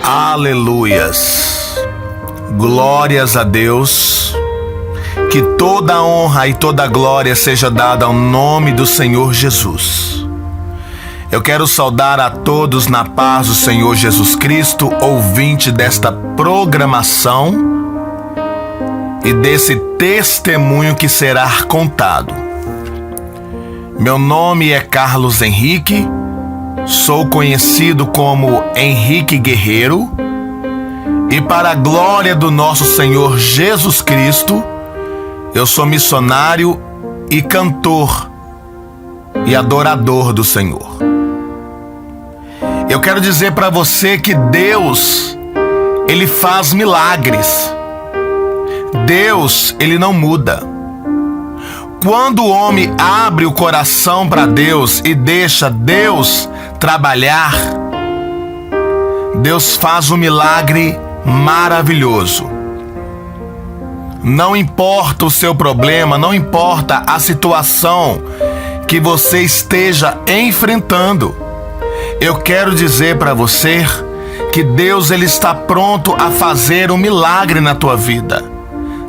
Aleluias! Glórias a Deus! Que toda a honra e toda a glória seja dada ao nome do Senhor Jesus. Eu quero saudar a todos na paz do Senhor Jesus Cristo, ouvinte desta programação e desse testemunho que será contado. Meu nome é Carlos Henrique, sou conhecido como Henrique Guerreiro e para a glória do nosso Senhor Jesus Cristo, eu sou missionário e cantor e adorador do Senhor. Eu quero dizer para você que Deus, Ele faz milagres. Deus, Ele não muda. Quando o homem abre o coração para Deus e deixa Deus trabalhar, Deus faz um milagre maravilhoso. Não importa o seu problema, não importa a situação que você esteja enfrentando. Eu quero dizer para você que Deus ele está pronto a fazer um milagre na tua vida,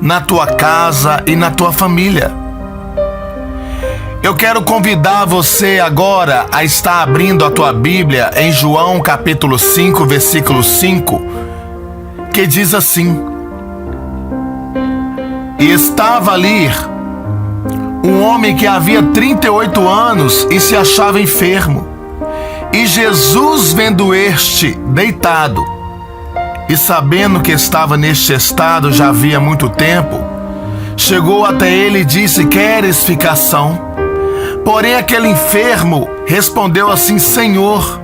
na tua casa e na tua família. Eu quero convidar você agora a estar abrindo a tua Bíblia em João capítulo 5, versículo 5, que diz assim: E estava ali um homem que havia 38 anos e se achava enfermo. E Jesus, vendo este deitado, e sabendo que estava neste estado já havia muito tempo, chegou até ele e disse: Queres ficar são? Porém aquele enfermo respondeu assim: Senhor,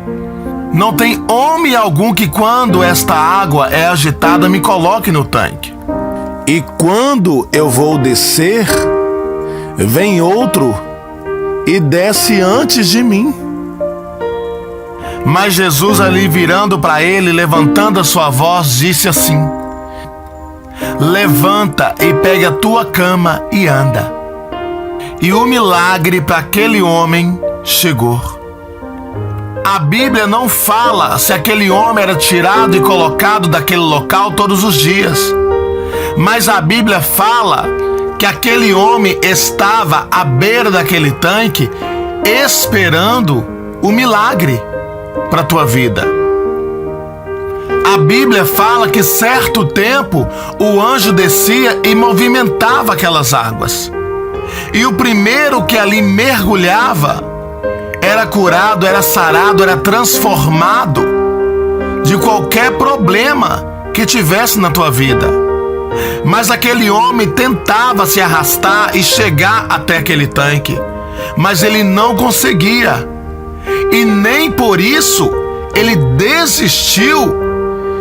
não tem homem algum que quando esta água é agitada me coloque no tanque. E quando eu vou descer, vem outro e desce antes de mim. Mas Jesus ali virando para ele, levantando a sua voz, disse assim: Levanta e pegue a tua cama e anda. E o milagre para aquele homem chegou. A Bíblia não fala se aquele homem era tirado e colocado daquele local todos os dias. Mas a Bíblia fala que aquele homem estava à beira daquele tanque esperando o milagre para a tua vida. A Bíblia fala que certo tempo o anjo descia e movimentava aquelas águas. E o primeiro que ali mergulhava era curado, era sarado, era transformado de qualquer problema que tivesse na tua vida. Mas aquele homem tentava se arrastar e chegar até aquele tanque, mas ele não conseguia. E nem por isso ele desistiu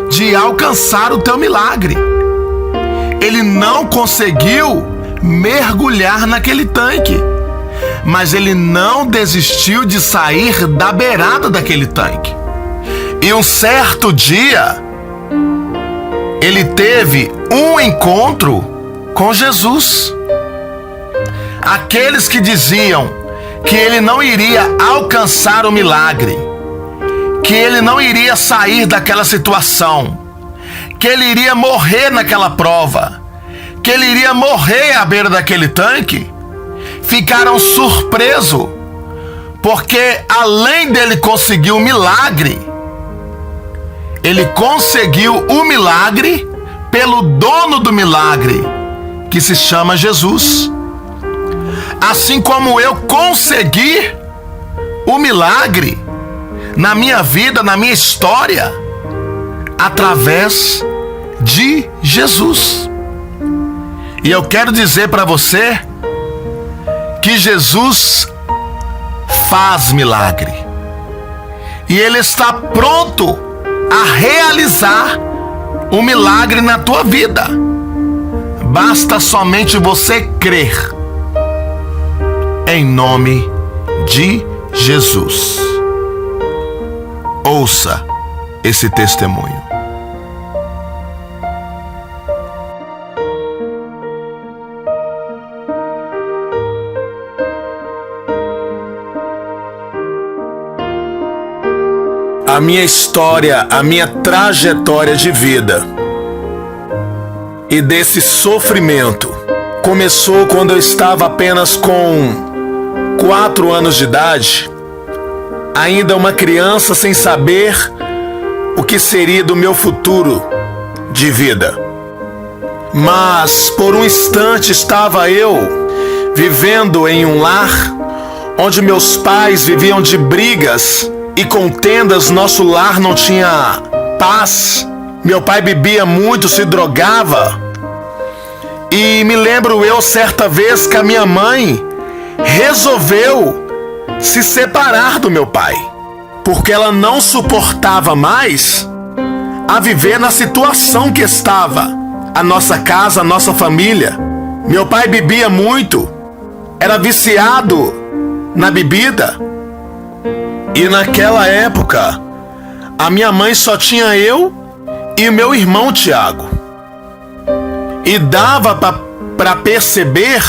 de alcançar o teu milagre. Ele não conseguiu mergulhar naquele tanque, mas ele não desistiu de sair da beirada daquele tanque. E um certo dia, ele teve um encontro com Jesus. Aqueles que diziam que ele não iria alcançar o milagre, que ele não iria sair daquela situação, que ele iria morrer naquela prova, que ele iria morrer à beira daquele tanque, ficaram surpresos, porque além dele conseguir o milagre, ele conseguiu o milagre pelo dono do milagre, que se chama Jesus. Assim como eu consegui o milagre na minha vida, na minha história, através de Jesus. E eu quero dizer para você que Jesus faz milagre. E Ele está pronto a realizar um milagre na tua vida. Basta somente você crer. Em nome de Jesus. Ouça esse testemunho. A minha história, a minha trajetória de vida e desse sofrimento começou quando eu estava apenas com 4 anos de idade, ainda uma criança sem saber o que seria do meu futuro de vida. Mas por um instante estava eu vivendo em um lar onde meus pais viviam de brigas e contendas. Nosso lar não tinha paz. Meu pai bebia muito, se drogava. E me lembro eu certa vez que a minha mãe resolveu se separar do meu pai, porque ela não suportava mais a viver na situação que estava a nossa casa, a nossa família. Meu pai bebia muito, era viciado na bebida. E naquela época, a minha mãe só tinha eu e o meu irmão Tiago. E dava para perceber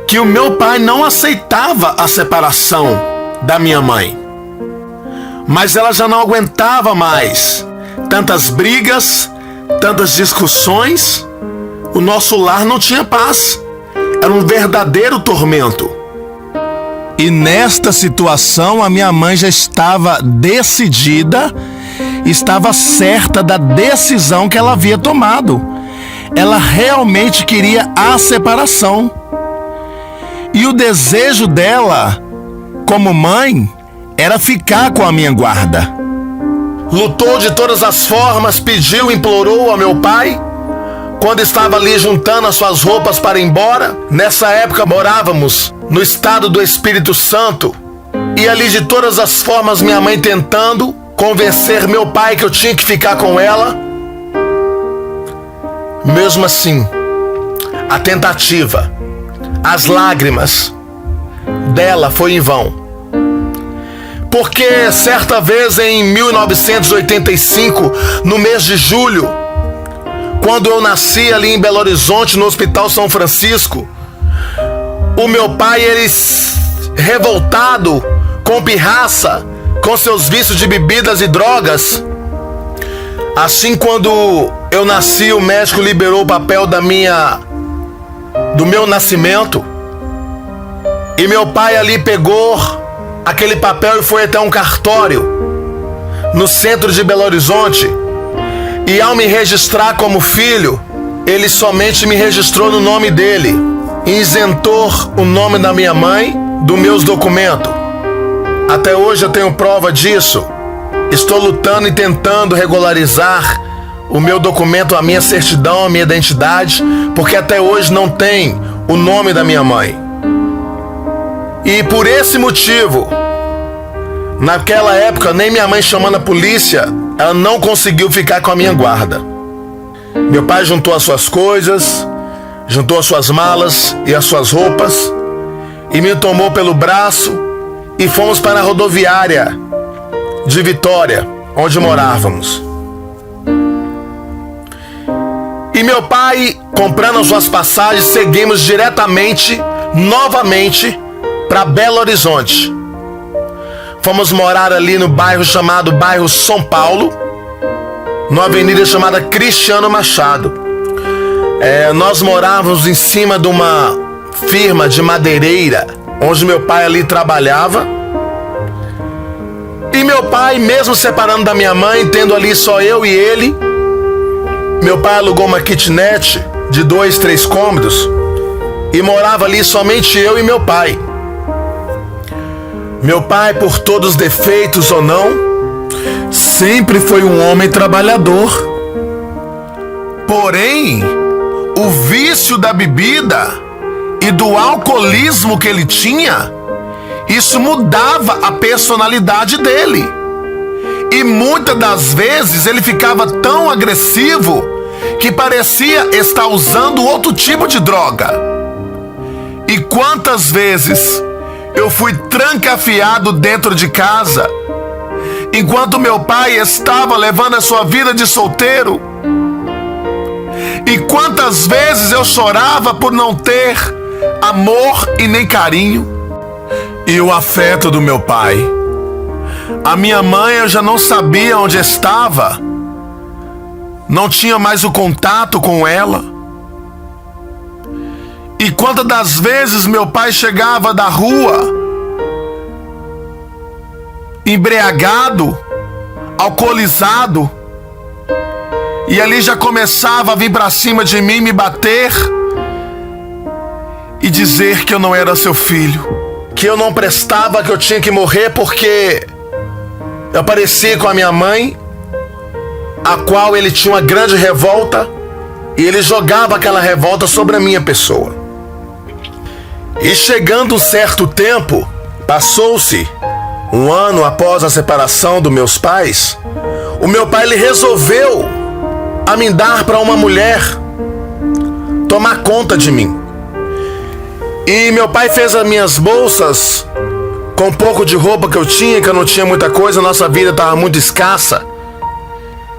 que o meu pai não aceitava a separação da minha mãe. Mas ela já não aguentava mais tantas brigas, tantas discussões. O nosso lar não tinha paz. Era um verdadeiro tormento. E nesta situação a minha mãe já estava decidida, estava certa da decisão que ela havia tomado. Ela realmente queria a separação. E o desejo dela, como mãe, era ficar com a minha guarda. Lutou de todas as formas, pediu, implorou ao meu pai. Quando estava ali juntando as suas roupas para ir embora, nessa época morávamos no estado do Espírito Santo. E ali de todas as formas minha mãe tentando convencer meu pai que eu tinha que ficar com ela. Mesmo assim, a tentativa, as lágrimas dela foi em vão. Porque certa vez em 1985, no mês de julho, quando eu nasci ali em Belo Horizonte, no Hospital São Francisco, o meu pai, ele revoltado, com pirraça, com seus vícios de bebidas e drogas. Assim, quando eu nasci, o médico liberou o papel do meu nascimento. E meu pai ali pegou aquele papel e foi até um cartório no centro de Belo Horizonte. E ao me registrar como filho, ele somente me registrou no nome dele, isentou o nome da minha mãe dos meus documentos. Até hoje eu tenho prova disso. Estou lutando e tentando regularizar o meu documento, a minha certidão, a minha identidade, porque até hoje não tem o nome da minha mãe. E por esse motivo, naquela época, nem minha mãe chamando a polícia, ela não conseguiu ficar com a minha guarda. Meu pai juntou as suas coisas, juntou as suas malas e as suas roupas e me tomou pelo braço e fomos para a rodoviária de Vitória, onde morávamos. E meu pai, comprando as suas passagens, seguimos diretamente, novamente, para Belo Horizonte. Fomos morar ali no bairro chamado bairro São Paulo, numa avenida chamada Cristiano Machado. Nós morávamos em cima de uma firma de madeireira, onde meu pai ali trabalhava. E meu pai, mesmo separando da minha mãe, tendo ali só eu e ele, meu pai alugou uma kitnet de 2, 3 cômodos e morava ali somente eu e meu pai. Meu pai, por todos os defeitos ou não, sempre foi um homem trabalhador. Porém, o vício da bebida e do alcoolismo que ele tinha, isso mudava a personalidade dele. E muitas das vezes ele ficava tão agressivo que parecia estar usando outro tipo de droga. E quantas vezes eu fui trancafiado dentro de casa, enquanto meu pai estava levando a sua vida de solteiro. E quantas vezes eu chorava por não ter amor e nem carinho. E o afeto do meu pai. A minha mãe, eu já não sabia onde estava. Não tinha mais o contato com ela. E quantas das vezes meu pai chegava da rua, embriagado, alcoolizado, e ali já começava a vir pra cima de mim, me bater e dizer que eu não era seu filho, que eu não prestava, que eu tinha que morrer porque eu parecia com a minha mãe, a qual ele tinha uma grande revolta, e ele jogava aquela revolta sobre a minha pessoa. E chegando um certo tempo, passou-se um ano após a separação dos meus pais, o meu pai ele resolveu a me dar para uma mulher tomar conta de mim. E meu pai fez as minhas bolsas com um pouco de roupa que eu não tinha muita coisa, nossa vida estava muito escassa,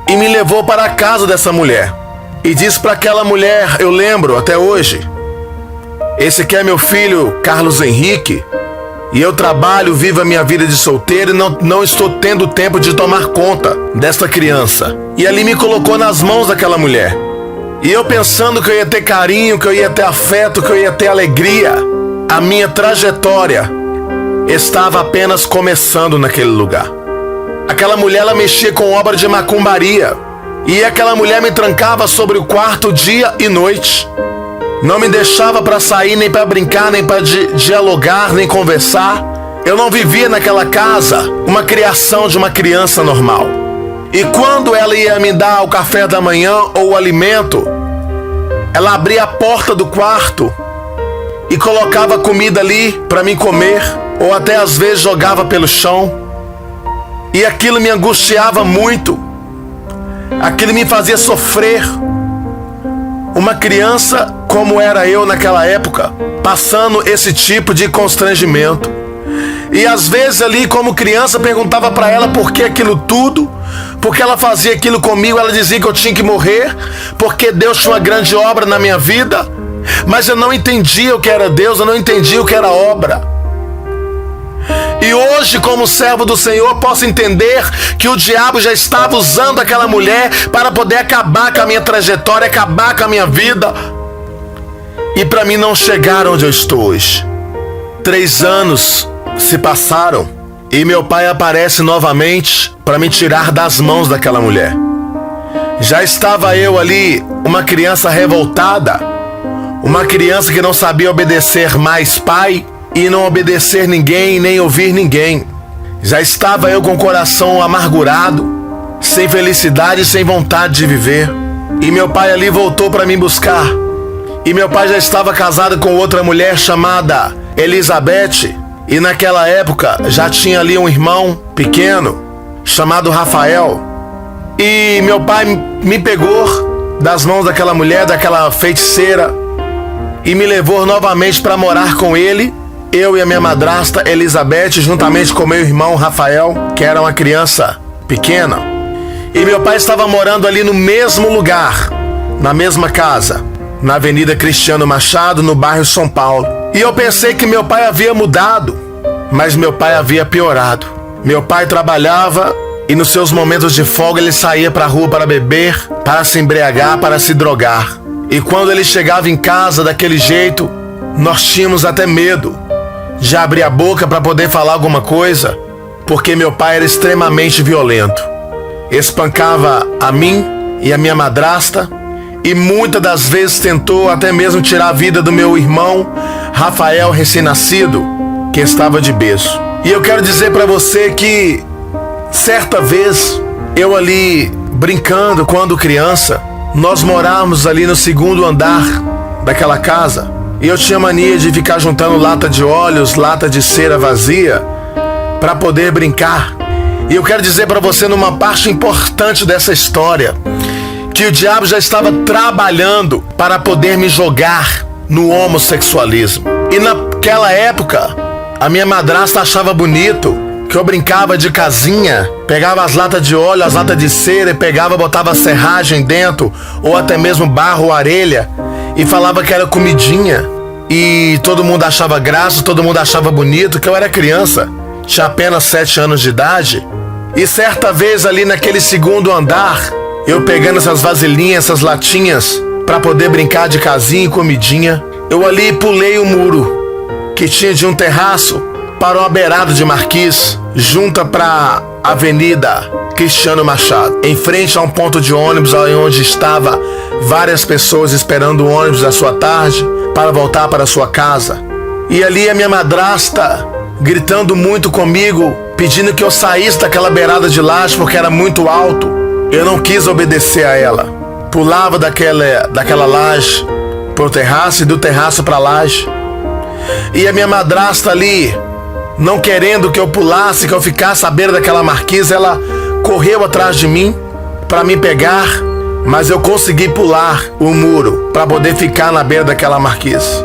e me levou para a casa dessa mulher. E disse para aquela mulher, eu lembro até hoje, esse aqui é meu filho Carlos Henrique, e eu trabalho, vivo a minha vida de solteiro e não estou tendo tempo de tomar conta desta criança. E ali me colocou nas mãos daquela mulher. E eu pensando que eu ia ter carinho, que eu ia ter afeto, que eu ia ter alegria, a minha trajetória estava apenas começando naquele lugar. Aquela mulher, ela mexia com obra de macumbaria. E aquela mulher me trancava sobre o quarto dia e noite. Não me deixava para sair, nem para brincar, nem para dialogar, nem conversar. Eu não vivia naquela casa uma criação de uma criança normal. E quando ela ia me dar o café da manhã ou o alimento, ela abria a porta do quarto e colocava comida ali para mim comer, ou até às vezes jogava pelo chão. E aquilo me angustiava muito. Aquilo me fazia sofrer. Uma criança como era eu naquela época, passando esse tipo de constrangimento. E às vezes ali como criança perguntava para ela por que aquilo tudo, porque ela fazia aquilo comigo, ela dizia que eu tinha que morrer, porque Deus tinha uma grande obra na minha vida, mas eu não entendia o que era Deus, eu não entendia o que era obra. E hoje, como servo do Senhor, posso entender que o diabo já estava usando aquela mulher para poder acabar com a minha trajetória, acabar com a minha vida, e para mim não chegar onde eu estou hoje. 3 anos se passaram e meu pai aparece novamente para me tirar das mãos daquela mulher. Já estava eu ali, uma criança revoltada, uma criança que não sabia obedecer mais pai e não obedecer ninguém, nem ouvir ninguém. Já estava eu com o coração amargurado, sem felicidade e sem vontade de viver. E meu pai ali voltou para me buscar. E meu pai já estava casado com outra mulher chamada Elizabeth. E naquela época já tinha ali um irmão pequeno chamado Rafael. E meu pai me pegou das mãos daquela mulher, daquela feiticeira, e me levou novamente para morar com ele. Eu e a minha madrasta Elizabeth, juntamente com meu irmão Rafael, que era uma criança pequena. E meu pai estava morando ali no mesmo lugar, na mesma casa, na Avenida Cristiano Machado, no bairro São Paulo. E eu pensei que meu pai havia mudado, mas meu pai havia piorado. Meu pai trabalhava e nos seus momentos de folga ele saía para a rua para beber, para se embriagar, para se drogar. E quando ele chegava em casa daquele jeito, nós tínhamos até medo de abrir a boca para poder falar alguma coisa, porque meu pai era extremamente violento. Espancava a mim e a minha madrasta, e muitas das vezes tentou até mesmo tirar a vida do meu irmão Rafael, recém-nascido, que estava de berço. E eu quero dizer para você que certa vez, eu ali brincando quando criança, nós morávamos ali no 2º andar daquela casa. E eu tinha mania de ficar juntando lata de óleos, lata de cera vazia, para poder brincar. E eu quero dizer para você, numa parte importante dessa história, que o diabo já estava trabalhando para poder me jogar no homossexualismo. E naquela época, a minha madrasta achava bonito que eu brincava de casinha, pegava as latas de óleo, as latas de cera, e pegava, botava serragem dentro, ou até mesmo barro ou areia, e falava que era comidinha. E todo mundo achava graça, todo mundo achava bonito, que eu era criança. tinha apenas 7 anos de idade. E certa vez ali naquele segundo andar, eu pegando essas vasilhinhas, essas latinhas, para poder brincar de casinha e comidinha, eu ali pulei o muro que tinha de um terraço para uma beirada de Marquês, junta para a Avenida Cristiano Machado, em frente a um ponto de ônibus onde estava várias pessoas esperando o ônibus da sua tarde para voltar para sua casa. E ali a minha madrasta gritando muito comigo, pedindo que eu saísse daquela beirada de laje porque era muito alto. Eu não quis obedecer a ela. Pulava daquela laje pro terraço e do terraço para a laje. E a minha madrasta ali, não querendo que eu pulasse, que eu ficasse à beira daquela marquise, ela correu atrás de mim para me pegar, mas eu consegui pular o muro para poder ficar na beira daquela marquise.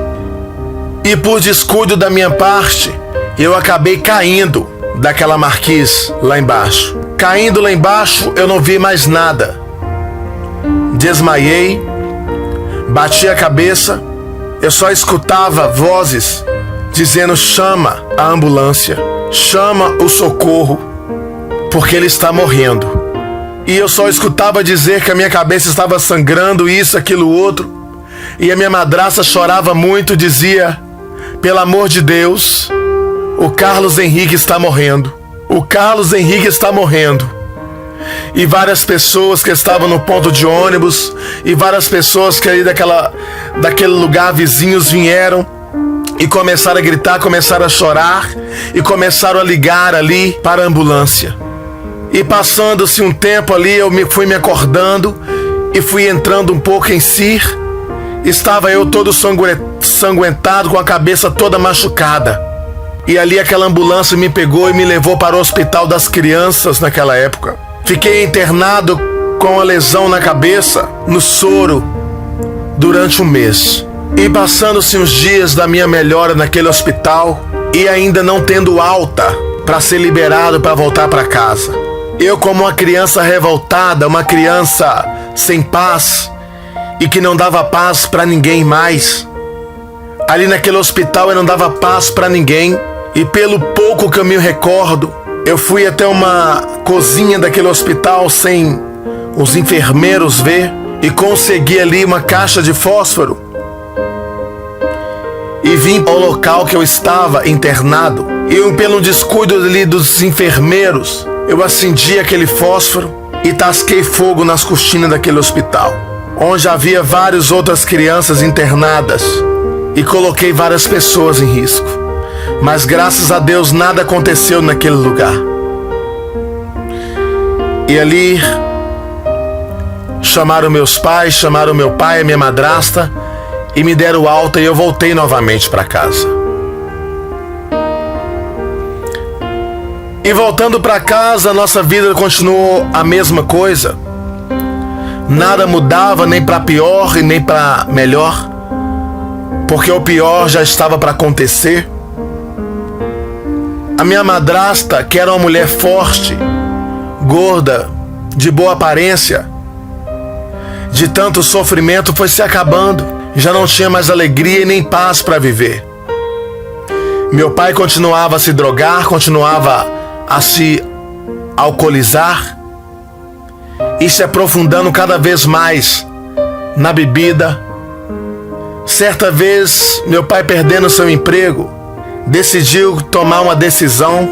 E por descuido da minha parte, eu acabei caindo daquela marquise lá embaixo. Caindo lá embaixo, eu não vi mais nada. Desmaiei, bati a cabeça, eu só escutava vozes dizendo: chama a ambulância, chama o socorro, porque ele está morrendo. E eu só escutava dizer que a minha cabeça estava sangrando, isso, aquilo, outro. E a minha madrasta chorava muito, dizia: pelo amor de Deus, o Carlos Henrique está morrendo. O Carlos Henrique está morrendo. E várias pessoas que estavam no ponto de ônibus e várias pessoas que ali daquele lugar vizinhos vieram e começaram a gritar, começaram a chorar e começaram a ligar ali para a ambulância. E passando-se um tempo ali, eu fui me acordando e fui entrando um pouco em si. Estava eu todo sanguentado, com a cabeça toda machucada. E ali aquela ambulância me pegou e me levou para o hospital das crianças naquela época. Fiquei internado com a lesão na cabeça, no soro, durante um mês. E passando-se uns dias da minha melhora naquele hospital e ainda não tendo alta para ser liberado para voltar para casa. Eu, como uma criança revoltada, uma criança sem paz e que não dava paz para ninguém mais. Ali naquele hospital eu não dava paz para ninguém. E pelo pouco que eu me recordo, eu fui até uma cozinha daquele hospital sem os enfermeiros ver e consegui ali uma caixa de fósforo. E vim ao local que eu estava internado. E pelo descuido ali dos enfermeiros, eu acendi aquele fósforo e tasquei fogo nas cortinas daquele hospital, onde havia várias outras crianças internadas, e coloquei várias pessoas em risco. Mas graças a Deus nada aconteceu naquele lugar. E ali chamaram meus pais, chamaram meu pai e minha madrasta e me deram alta e eu voltei novamente para casa. E voltando para casa, nossa vida continuou a mesma coisa. Nada mudava, nem para pior e nem para melhor, porque o pior já estava para acontecer. A minha madrasta, que era uma mulher forte, gorda, de boa aparência, de tanto sofrimento, foi se acabando. Já não tinha mais alegria e nem paz para viver. Meu pai continuava a se drogar, continuava a se alcoolizar e se aprofundando cada vez mais na bebida. Certa vez, meu pai, perdendo seu emprego, decidiu tomar uma decisão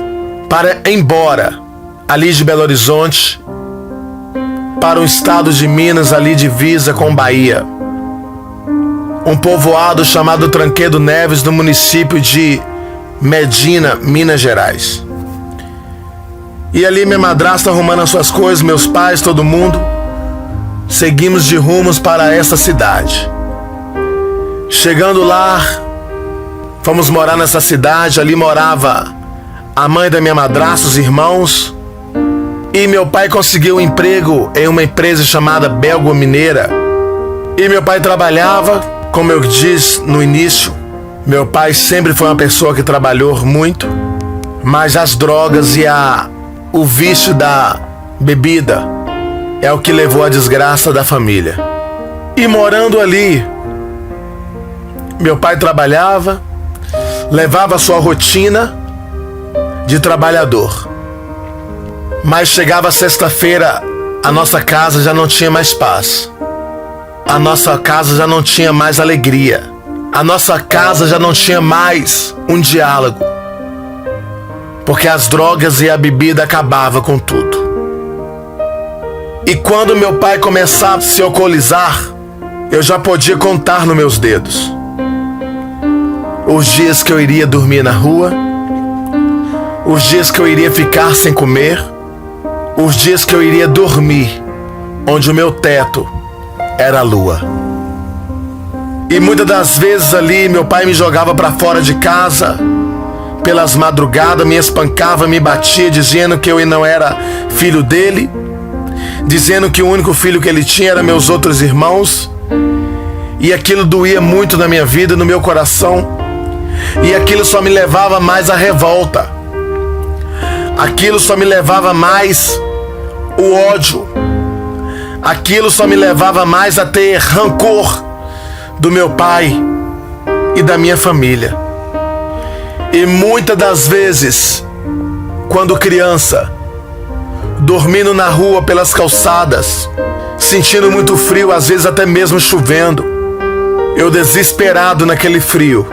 para ir embora ali de Belo Horizonte para o estado de Minas, ali divisa com Bahia, um povoado chamado Tranquedo Neves, no município de Medina, Minas Gerais. E ali minha madrasta arrumando as suas coisas, meus pais, todo mundo, seguimos de rumos para essa cidade. Chegando lá, fomos morar nessa cidade. Ali morava a mãe da minha madrasta, os irmãos. E meu pai conseguiu um emprego em uma empresa chamada Belgo Mineira. E meu pai trabalhava, como eu disse no início, meu pai sempre foi uma pessoa que trabalhou muito, mas as drogas e o vício da bebida é o que levou à desgraça da família. E morando ali, meu pai trabalhava, levava a sua rotina de trabalhador. Mas chegava sexta-feira, a nossa casa já não tinha mais paz. A nossa casa já não tinha mais alegria. A nossa casa já não tinha mais um diálogo. Porque as drogas e a bebida acabavam com tudo. E quando meu pai começava a se alcoolizar, eu já podia contar nos meus dedos os dias que eu iria dormir na rua, os dias que eu iria ficar sem comer, os dias que eu iria dormir onde o meu teto era a lua. E muitas das vezes ali meu pai me jogava para fora de casa pelas madrugadas, me espancava, me batia, dizendo que eu não era filho dele, dizendo que o único filho que ele tinha era meus outros irmãos. E aquilo doía muito na minha vida, no meu coração. E aquilo só me levava mais à revolta. Aquilo só me levava mais o ódio. Aquilo só me levava mais a ter rancor do meu pai e da minha família. E muitas das vezes, quando criança, dormindo na rua pelas calçadas, sentindo muito frio, às vezes até mesmo chovendo, eu desesperado naquele frio,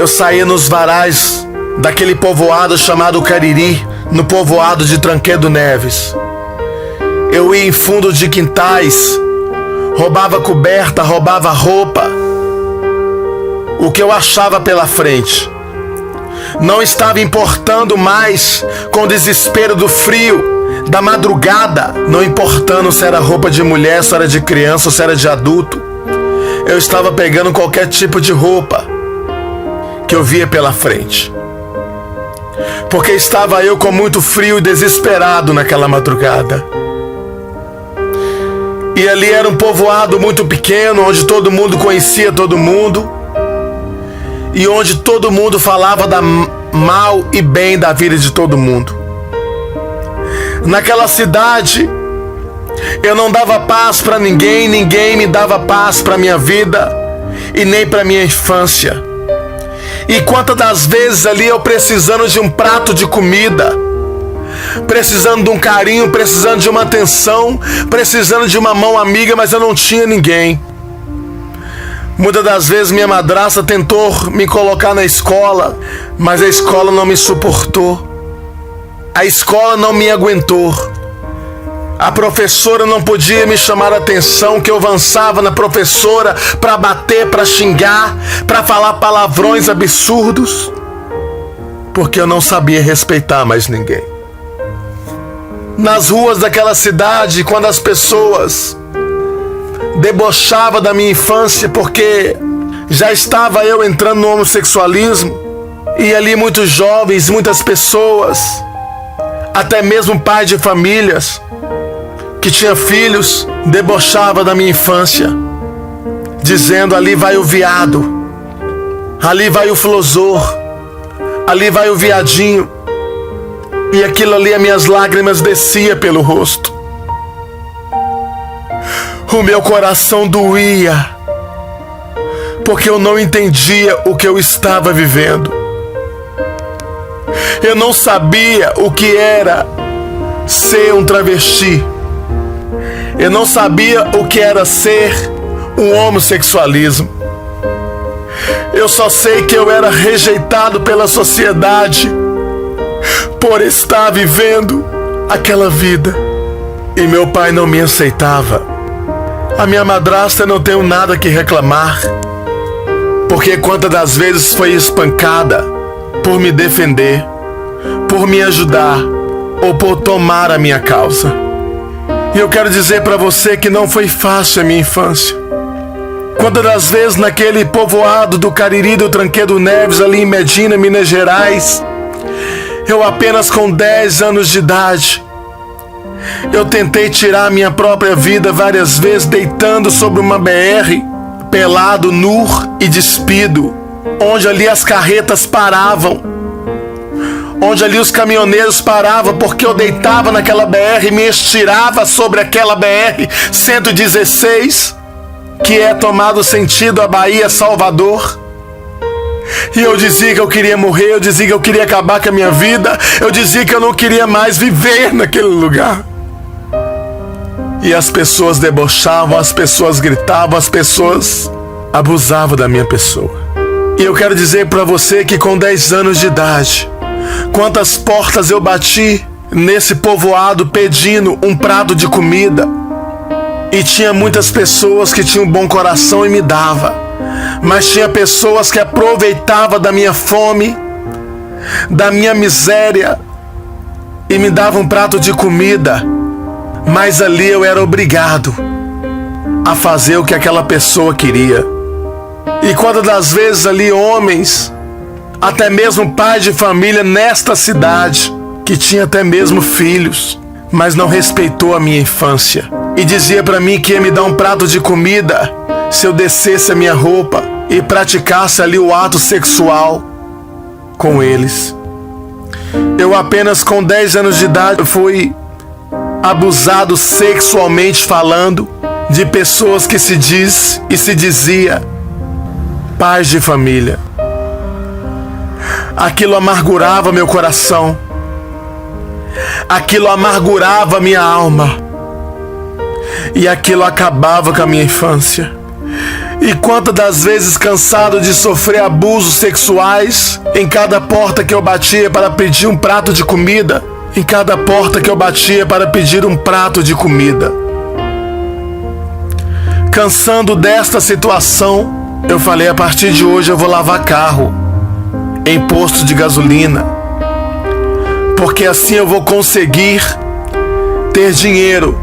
eu saía nos varais daquele povoado chamado Cariri, no povoado de Tranquedo Neves. Eu ia em fundo de quintais, roubava coberta, roubava roupa, o que eu achava pela frente. Não estava importando mais com o desespero do frio, da madrugada, não importando se era roupa de mulher, se era de criança ou se era de adulto. Eu estava pegando qualquer tipo de roupa que eu via pela frente. Porque estava eu com muito frio e desesperado naquela madrugada. E ali era um povoado muito pequeno, onde todo mundo conhecia todo mundo. E onde todo mundo falava da mal e bem da vida de todo mundo. Naquela cidade, eu não dava paz para ninguém, ninguém me dava paz para minha vida e nem para minha infância. E quantas das vezes ali eu precisando de um prato de comida, precisando de um carinho, precisando de uma atenção, precisando de uma mão amiga, mas eu não tinha ninguém. Muitas das vezes minha madrasta tentou me colocar na escola, mas a escola não me suportou. A escola não me aguentou. A professora não podia me chamar a atenção, que eu avançava na professora para bater, para xingar, para falar palavrões absurdos, porque eu não sabia respeitar mais ninguém. Nas ruas daquela cidade, quando as pessoas debochavam da minha infância, porque já estava eu entrando no homossexualismo, e ali muitos jovens, muitas pessoas, até mesmo pais de famílias que tinha filhos, debochava da minha infância, dizendo: ali vai o viado, ali vai o flosor, ali vai o viadinho. E aquilo ali, as minhas lágrimas desciam pelo rosto. O meu coração doía, porque eu não entendia o que eu estava vivendo. Eu não sabia o que era ser um travesti. Eu não sabia o que era ser um homossexualismo. Eu só sei que eu era rejeitado pela sociedade por estar vivendo aquela vida. E meu pai não me aceitava. A minha madrasta, não tenho nada que reclamar, porque quantas das vezes foi espancada por me defender, por me ajudar ou por tomar a minha causa. E eu quero dizer para você que não foi fácil a minha infância. Quantas das vezes naquele povoado do Cariri, do Tranquedo Neves, ali em Medina, Minas Gerais, eu apenas com 10 anos de idade, eu tentei tirar a minha própria vida várias vezes, deitando sobre uma BR, pelado, nu e despido, onde ali as carretas paravam, onde ali os caminhoneiros paravam, porque eu deitava naquela BR e me estirava sobre aquela BR-116, que é tomado sentido a Bahia, Salvador. E eu dizia que eu queria morrer, eu dizia que eu queria acabar com a minha vida, eu dizia que eu não queria mais viver naquele lugar. E as pessoas debochavam, as pessoas gritavam, as pessoas abusavam da minha pessoa. E eu quero dizer para você que com 10 anos de idade, quantas portas eu bati nesse povoado pedindo um prato de comida. E tinha muitas pessoas que tinham um bom coração e me dava. Mas tinha pessoas que aproveitavam da minha fome, da minha miséria, e me davam um prato de comida. Mas ali eu era obrigado a fazer o que aquela pessoa queria. E quantas das vezes ali homens, até mesmo pais de família nesta cidade, que tinha até mesmo filhos, mas não respeitou a minha infância. E dizia para mim que ia me dar um prato de comida se eu descesse a minha roupa e praticasse ali o ato sexual com eles. Eu apenas com 10 anos de idade fui abusado sexualmente falando de pessoas que se diz e se dizia pais de família. Aquilo amargurava meu coração. Aquilo amargurava minha alma. E aquilo acabava com a minha infância. E quantas das vezes cansado de sofrer abusos sexuais, em cada porta que eu batia para pedir um prato de comida, em cada porta que eu batia para pedir um prato de comida. Cansando desta situação, eu falei, a partir de hoje eu vou lavar carro em posto de gasolina, porque assim eu vou conseguir ter dinheiro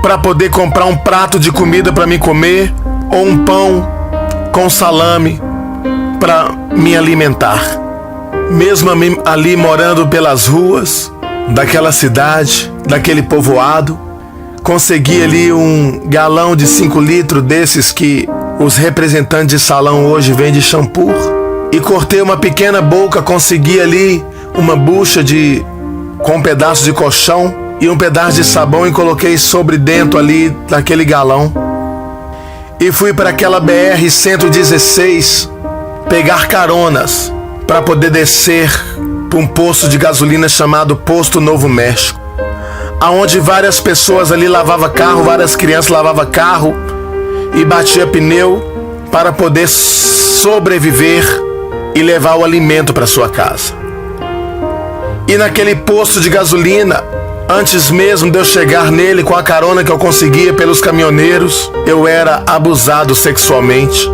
para poder comprar um prato de comida para me comer, ou um pão com salame para me alimentar. Mesmo ali morando pelas ruas daquela cidade, daquele povoado, consegui ali um galão de 5 litros desses que os representantes de salão hoje vendem shampoo, e cortei uma pequena boca, consegui ali uma bucha com um pedaço de colchão e um pedaço de sabão e coloquei sobre dentro ali daquele galão. E fui para aquela BR-116 pegar caronas para poder descer para um posto de gasolina chamado Posto Novo México, aonde várias pessoas ali lavavam carro, várias crianças lavavam carro e batia pneu para poder sobreviver e levar o alimento para sua casa. E naquele posto de gasolina, antes mesmo de eu chegar nele com a carona que eu conseguia pelos caminhoneiros, eu era abusado sexualmente.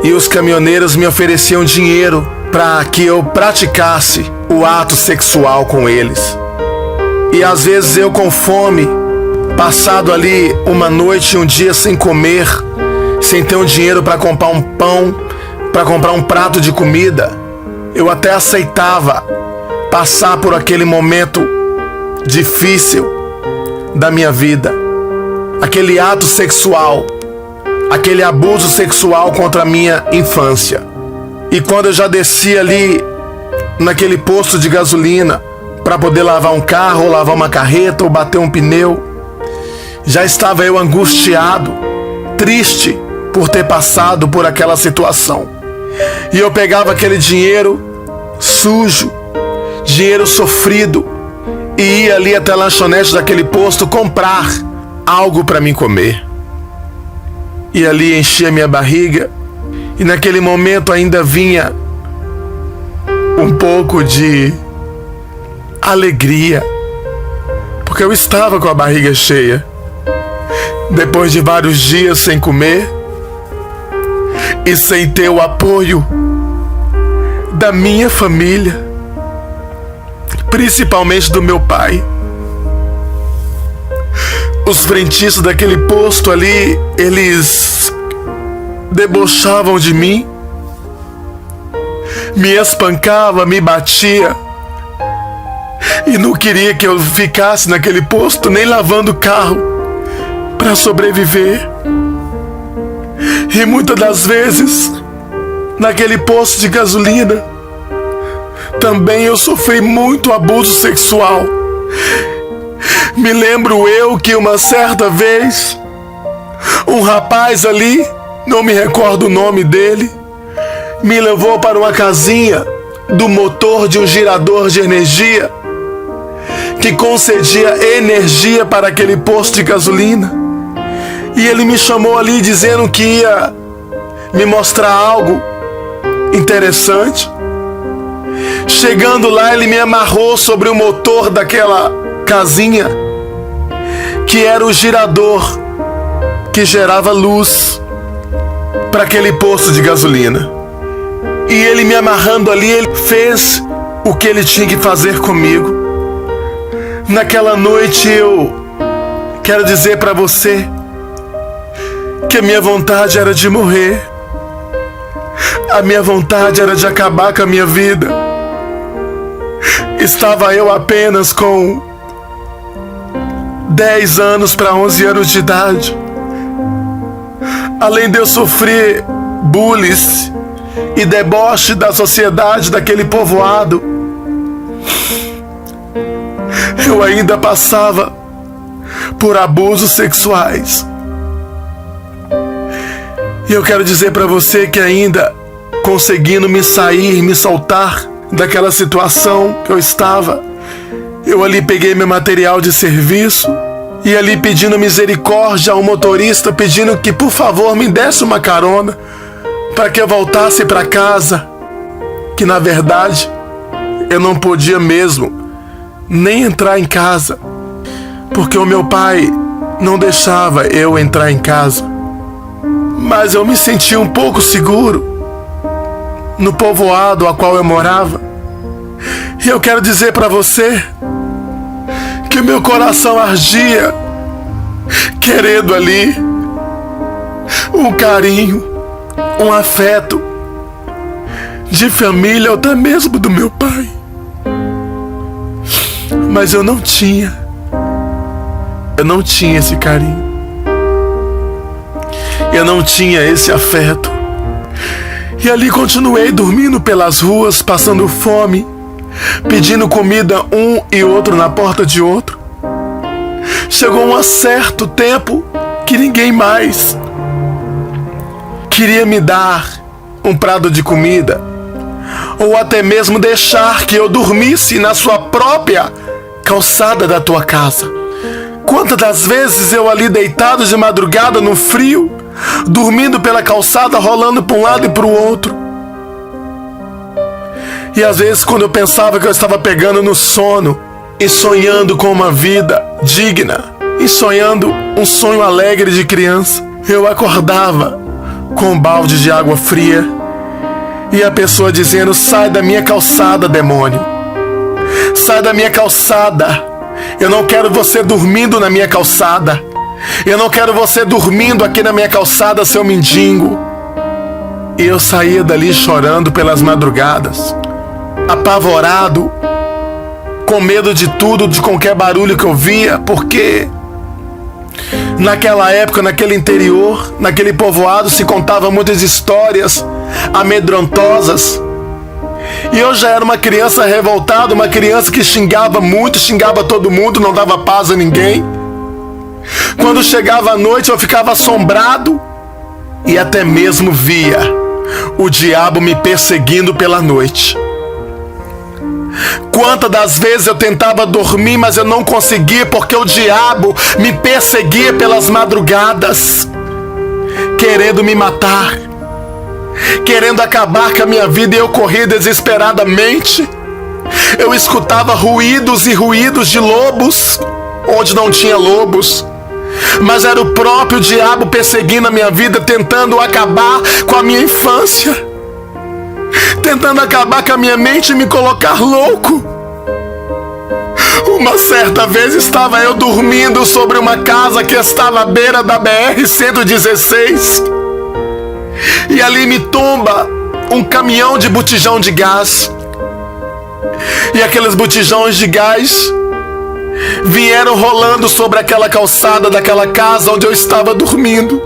E os caminhoneiros me ofereciam dinheiro para que eu praticasse o ato sexual com eles. E às vezes eu com fome, passado ali uma noite e um dia sem comer, sem ter um dinheiro para comprar um pão, para comprar um prato de comida, eu até aceitava passar por aquele momento difícil da minha vida, aquele ato sexual, aquele abuso sexual contra a minha infância. E quando eu já desci ali naquele posto de gasolina para poder lavar um carro, ou lavar uma carreta, ou bater um pneu, já estava eu angustiado, triste por ter passado por aquela situação. E eu pegava aquele dinheiro sujo, dinheiro sofrido, e ia ali até a lanchonete daquele posto comprar algo para mim comer. E ali enchia minha barriga, e naquele momento ainda vinha um pouco de alegria, porque eu estava com a barriga cheia, depois de vários dias sem comer e sem ter o apoio da minha família, principalmente do meu pai. Os frentistas daquele posto ali, eles debochavam de mim, me espancava, me batia, e não queria que eu ficasse naquele posto nem lavando carro para sobreviver. E muitas das vezes naquele posto de gasolina também eu sofri muito abuso sexual. Me lembro eu que uma certa vez um rapaz ali, não me recordo o nome dele, me levou para uma casinha do motor de um gerador de energia que concedia energia para aquele posto de gasolina. E ele me chamou ali dizendo que ia me mostrar algo interessante. Chegando lá, ele me amarrou sobre o motor daquela casinha, que era o gerador que gerava luz para aquele posto de gasolina. E ele me amarrando ali, ele fez o que ele tinha que fazer comigo. Naquela noite eu quero dizer para você que a minha vontade era de morrer. A minha vontade era de acabar com a minha vida. Estava eu apenas com 10 anos para 11 anos de idade. Além de eu sofrer bullies e deboche da sociedade daquele povoado, eu ainda passava por abusos sexuais. E eu quero dizer para você que ainda conseguindo me sair, me soltar daquela situação que eu estava, eu ali peguei meu material de serviço e ali pedindo misericórdia ao motorista, pedindo que por favor me desse uma carona para que eu voltasse para casa, que na verdade eu não podia mesmo nem entrar em casa, porque o meu pai não deixava eu entrar em casa. Mas eu me sentia um pouco seguro no povoado a qual eu morava. E eu quero dizer para você que meu coração ardia querendo ali um carinho, um afeto de família, ou até mesmo do meu pai. Mas eu não tinha esse carinho. Eu não tinha esse afeto. E ali continuei dormindo pelas ruas, passando fome, pedindo comida um e outro na porta de outro. Chegou um certo tempo que ninguém mais queria me dar um prato de comida, ou até mesmo deixar que eu dormisse na sua própria calçada da tua casa. Quantas das vezes eu ali deitado de madrugada no frio, dormindo pela calçada, rolando para um lado e para o outro. E às vezes quando eu pensava que eu estava pegando no sono e sonhando com uma vida digna, e sonhando um sonho alegre de criança, eu acordava com um balde de água fria e a pessoa dizendo: sai da minha calçada, demônio, sai da minha calçada, eu não quero você dormindo na minha calçada. Eu não quero você dormindo aqui na minha calçada, seu mendigo. E eu saía dali chorando pelas madrugadas, apavorado, com medo de tudo, de qualquer barulho que eu via, porque naquela época, naquele interior, naquele povoado, se contava muitas histórias amedrontosas. E eu já era uma criança revoltada, uma criança que xingava muito, xingava todo mundo, não dava paz a ninguém. Quando chegava a noite eu ficava assombrado e até mesmo via o diabo me perseguindo pela noite. Quantas das vezes eu tentava dormir, mas eu não conseguia, porque o diabo me perseguia pelas madrugadas, querendo me matar, querendo acabar com a minha vida, e eu corria desesperadamente. Eu escutava ruídos e ruídos de lobos onde não tinha lobos, mas era o próprio diabo perseguindo a minha vida, tentando acabar com a minha infância, tentando acabar com a minha mente e me colocar louco. Uma certa vez estava eu dormindo sobre uma casa que estava à beira da BR-116 e ali me tomba um caminhão de botijão de gás, e aqueles botijões de gás vieram rolando sobre aquela calçada daquela casa onde eu estava dormindo.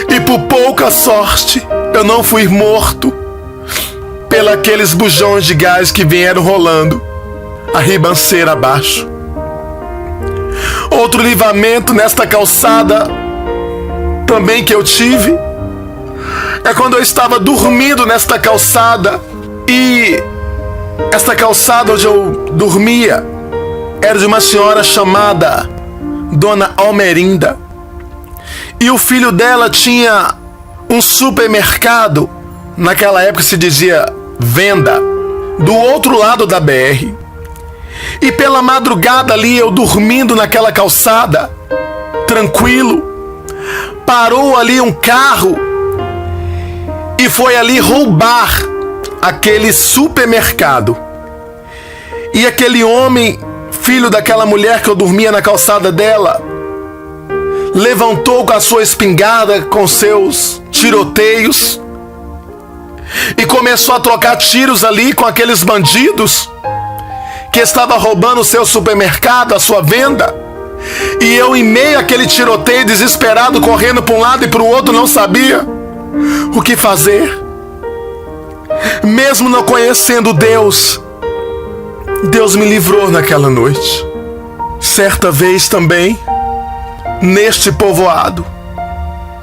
E por pouca sorte eu não fui morto pelos bujões de gás que vieram rolando a ribanceira abaixo. Outro livramento nesta calçada também que eu tive é quando eu estava dormindo nesta calçada, e esta calçada onde eu dormia era de uma senhora chamada Dona Almerinda, e o filho dela tinha um supermercado, naquela época se dizia venda, do outro lado da BR. E pela madrugada ali, eu dormindo naquela calçada, tranquilo, parou ali um carro e foi ali roubar aquele supermercado. E aquele homem, filho daquela mulher que eu dormia na calçada dela, levantou com a sua espingarda, com seus tiroteios, e começou a trocar tiros ali com aqueles bandidos que estavam roubando o seu supermercado, a sua venda. E eu, em meio àquele tiroteio, desesperado, correndo para um lado e para o outro, não sabia o que fazer. Mesmo não conhecendo Deus, Deus me livrou naquela noite. Certa vez também, neste povoado,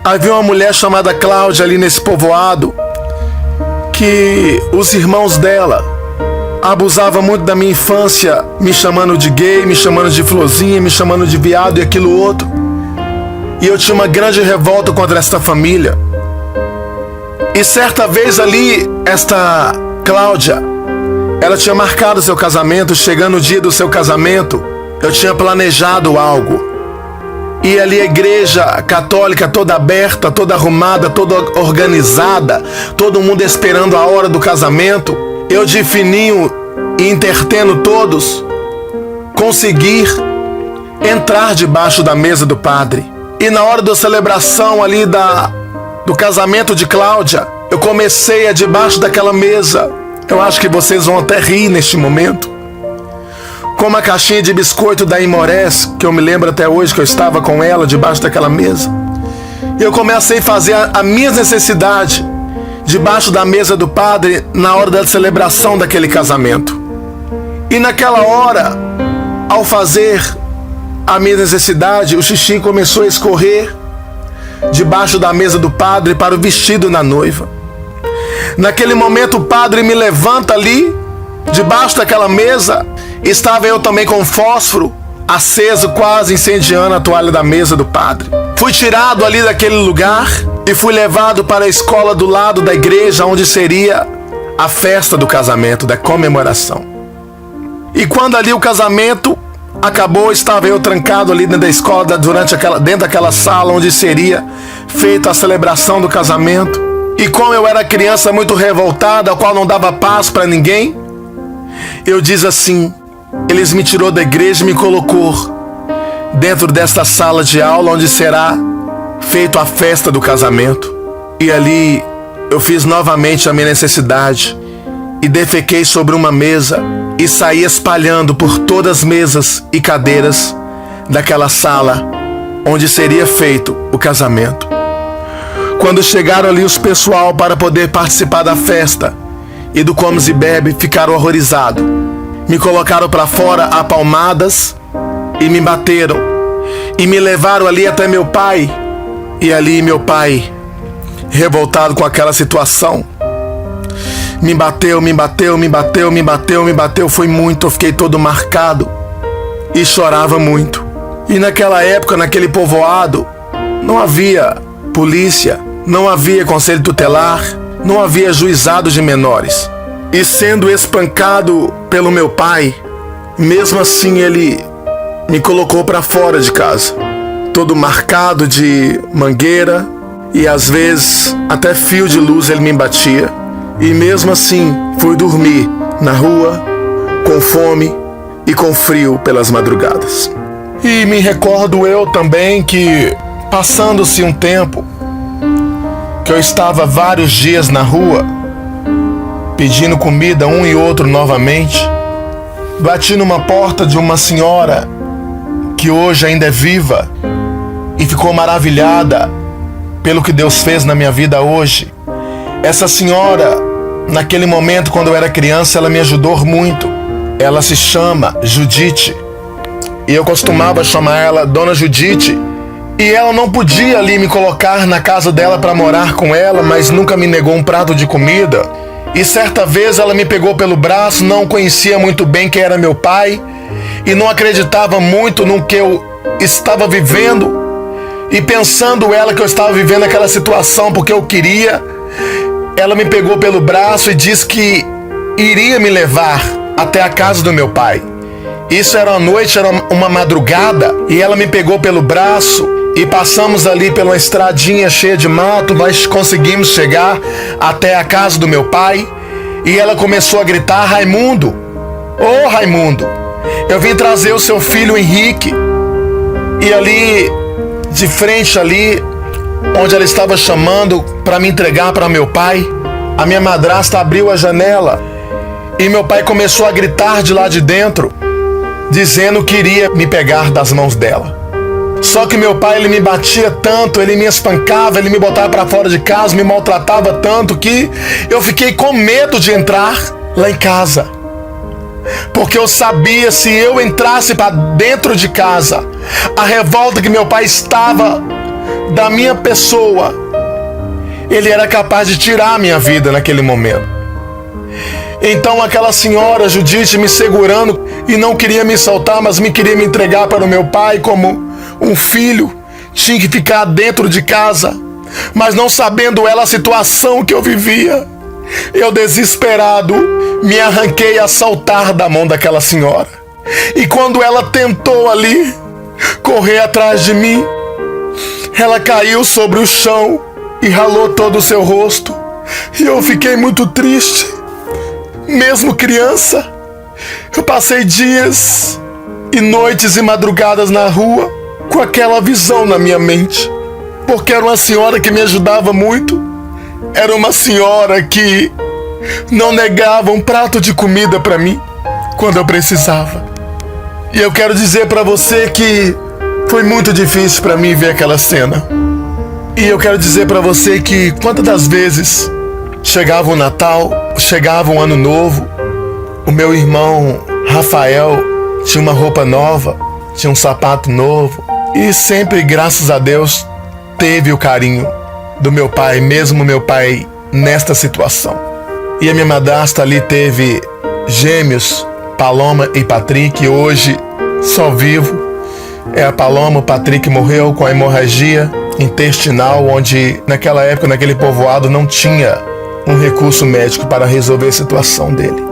havia uma mulher chamada Cláudia ali nesse povoado, que os irmãos dela abusavam muito da minha infância, me chamando de gay, me chamando de florzinha, me chamando de viado e aquilo outro. E eu tinha uma grande revolta contra esta família. E certa vez ali, esta Cláudia, ela tinha marcado seu casamento. Chegando o dia do seu casamento, eu tinha planejado algo. E ali a igreja católica toda aberta, toda arrumada, toda organizada, todo mundo esperando a hora do casamento. Eu de fininho e entretendo todos, conseguir entrar debaixo da mesa do padre. E na hora da celebração ali do casamento de Cláudia, eu comecei a debaixo daquela mesa. Eu acho que vocês vão até rir neste momento. Com uma caixinha de biscoito da Imorés, que eu me lembro até hoje que eu estava com ela debaixo daquela mesa. E eu comecei a fazer a minha necessidade debaixo da mesa do padre na hora da celebração daquele casamento. E naquela hora, ao fazer a minha necessidade, o xixi começou a escorrer debaixo da mesa do padre para o vestido da noiva. Naquele momento o padre me levanta ali, debaixo daquela mesa. Estava eu também com fósforo aceso, quase incendiando a toalha da mesa do padre. Fui tirado ali daquele lugar e fui levado para a escola do lado da igreja, onde seria a festa do casamento, da comemoração. E quando ali o casamento acabou, estava eu trancado ali dentro da escola, dentro daquela sala onde seria feita a celebração do casamento. E como eu era criança muito revoltada, a qual não dava paz para ninguém, eu disse assim: eles me tirou da igreja e me colocou dentro desta sala de aula onde será feita a festa do casamento. E ali eu fiz novamente a minha necessidade e defequei sobre uma mesa e saí espalhando por todas as mesas e cadeiras daquela sala onde seria feito o casamento. Quando chegaram ali os pessoal para poder participar da festa e do comes e bebe, ficaram horrorizados. Me colocaram para fora a palmadas e me bateram. E me levaram ali até meu pai. E ali meu pai, revoltado com aquela situação, me bateu. Foi muito, eu fiquei todo marcado e chorava muito. E naquela época, naquele povoado, não havia polícia, não havia conselho tutelar, não havia juizado de menores. E sendo espancado pelo meu pai, mesmo assim ele me colocou para fora de casa, todo marcado de mangueira, e às vezes até fio de luz ele me batia. E mesmo assim fui dormir na rua, com fome e com frio pelas madrugadas. E me recordo eu também que, passando-se um tempo, que eu estava vários dias na rua, pedindo comida um e outro novamente, bati numa porta de uma senhora que hoje ainda é viva e ficou maravilhada pelo que Deus fez na minha vida hoje. Essa senhora, naquele momento, quando eu era criança, ela me ajudou muito. Ela se chama Judite, e eu costumava chamar ela Dona Judite, E ela não podia ali me colocar na casa dela para morar com ela, mas nunca me negou um prato de comida. E certa vez ela me pegou pelo braço, não conhecia muito bem quem era meu pai e não acreditava muito no que eu estava vivendo. E pensando ela que eu estava vivendo aquela situação porque eu queria, ela me pegou pelo braço e disse que iria me levar até a casa do meu pai. Isso era uma noite, era uma madrugada, e ela me pegou pelo braço e passamos ali pela uma estradinha cheia de mato, mas conseguimos chegar até a casa do meu pai. E ela começou a gritar: Raimundo, ô Raimundo, eu vim trazer o seu filho Henrique. E ali, de frente ali, onde ela estava chamando para me entregar para meu pai, a minha madrasta abriu a janela e meu pai começou a gritar de lá de dentro, dizendo que iria me pegar das mãos dela. Só que meu pai, ele me batia tanto, ele me espancava, ele me botava para fora de casa, me maltratava tanto que eu fiquei com medo de entrar lá em casa. Porque eu sabia, se eu entrasse para dentro de casa, a revolta que meu pai estava da minha pessoa, ele era capaz de tirar a minha vida naquele momento. Então aquela senhora Judite me segurando e não queria me soltar, mas me queria me entregar para o meu pai como um filho, tinha que ficar dentro de casa. Mas não sabendo ela a situação que eu vivia, eu desesperado me arranquei a saltar da mão daquela senhora. E quando ela tentou ali correr atrás de mim, ela caiu sobre o chão e ralou todo o seu rosto. E eu fiquei muito triste. Mesmo criança, eu passei dias e noites e madrugadas na rua com aquela visão na minha mente. Porque era uma senhora que me ajudava muito. Era uma senhora que não negava um prato de comida para mim quando eu precisava. E eu quero dizer para você que foi muito difícil para mim ver aquela cena. E eu quero dizer para você que quantas das vezes chegava o Natal, chegava o Ano Novo, o meu irmão Rafael tinha uma roupa nova, tinha um sapato novo, e sempre, graças a Deus, teve o carinho do meu pai, mesmo meu pai nesta situação. E a minha madrasta ali teve gêmeos, Paloma e Patrick, hoje só vivo é a Paloma. O Patrick morreu com a hemorragia intestinal, onde naquela época, naquele povoado, não tinha um recurso médico para resolver a situação dele.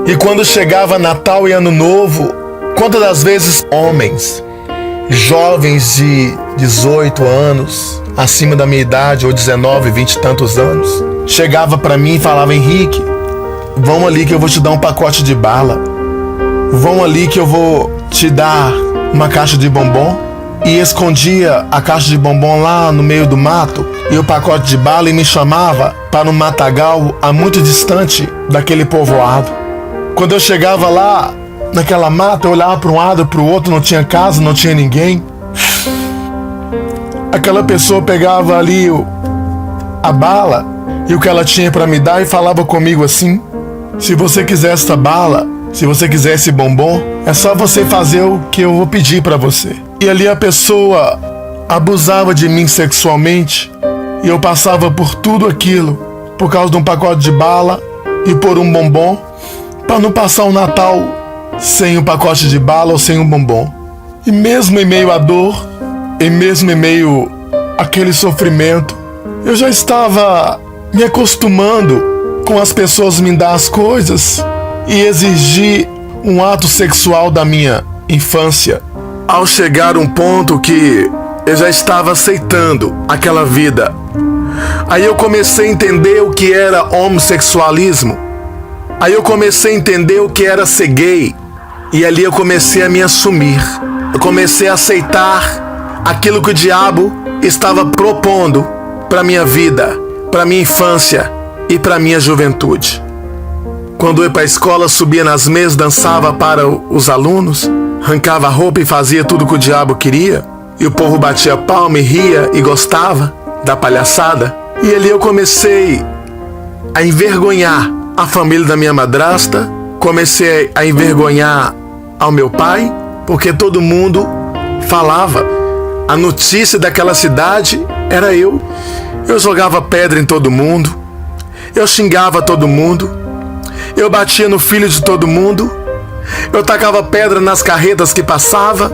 E quando chegava Natal e Ano Novo, quantas das vezes homens, jovens de 18 anos, acima da minha idade, ou 19, 20 e tantos anos, chegava para mim e falava: Henrique, vão ali que eu vou te dar um pacote de bala, vão ali que eu vou te dar uma caixa de bombom. E escondia a caixa de bombom lá no meio do mato e o pacote de bala, e me chamava para um matagal a muito distante daquele povoado. Quando eu chegava lá naquela mata, eu olhava para um lado, para o outro, não tinha casa, não tinha ninguém. Aquela pessoa pegava ali a bala e o que ela tinha para me dar e falava comigo assim: se você quiser esta bala, se você quiser esse bombom, é só você fazer o que eu vou pedir para você. E ali a pessoa abusava de mim sexualmente e eu passava por tudo aquilo por causa de um pacote de bala e por um bombom, para não passar o Natal sem um pacote de bala ou sem um bombom. E mesmo em meio à dor, e mesmo em meio àquele sofrimento, eu já estava me acostumando com as pessoas me dar as coisas e exigir um ato sexual da minha infância. Ao chegar um ponto que eu já estava aceitando aquela vida, aí eu comecei a entender o que era homossexualismo. Aí eu comecei a entender o que era ser gay. E ali eu comecei a me assumir. Eu comecei a aceitar aquilo que o diabo estava propondo para minha vida, para minha infância e para minha juventude. Quando eu ia para a escola, subia nas mesas, dançava para os alunos, arrancava a roupa e fazia tudo que o diabo queria. E o povo batia palma e ria e gostava da palhaçada. E ali eu comecei a envergonhar a família da minha madrasta, comecei a envergonhar ao meu pai, porque todo mundo falava a notícia daquela cidade era eu. Eu jogava pedra em todo mundo, eu xingava todo mundo, eu batia no filho de todo mundo, eu tacava pedra nas carretas que passava,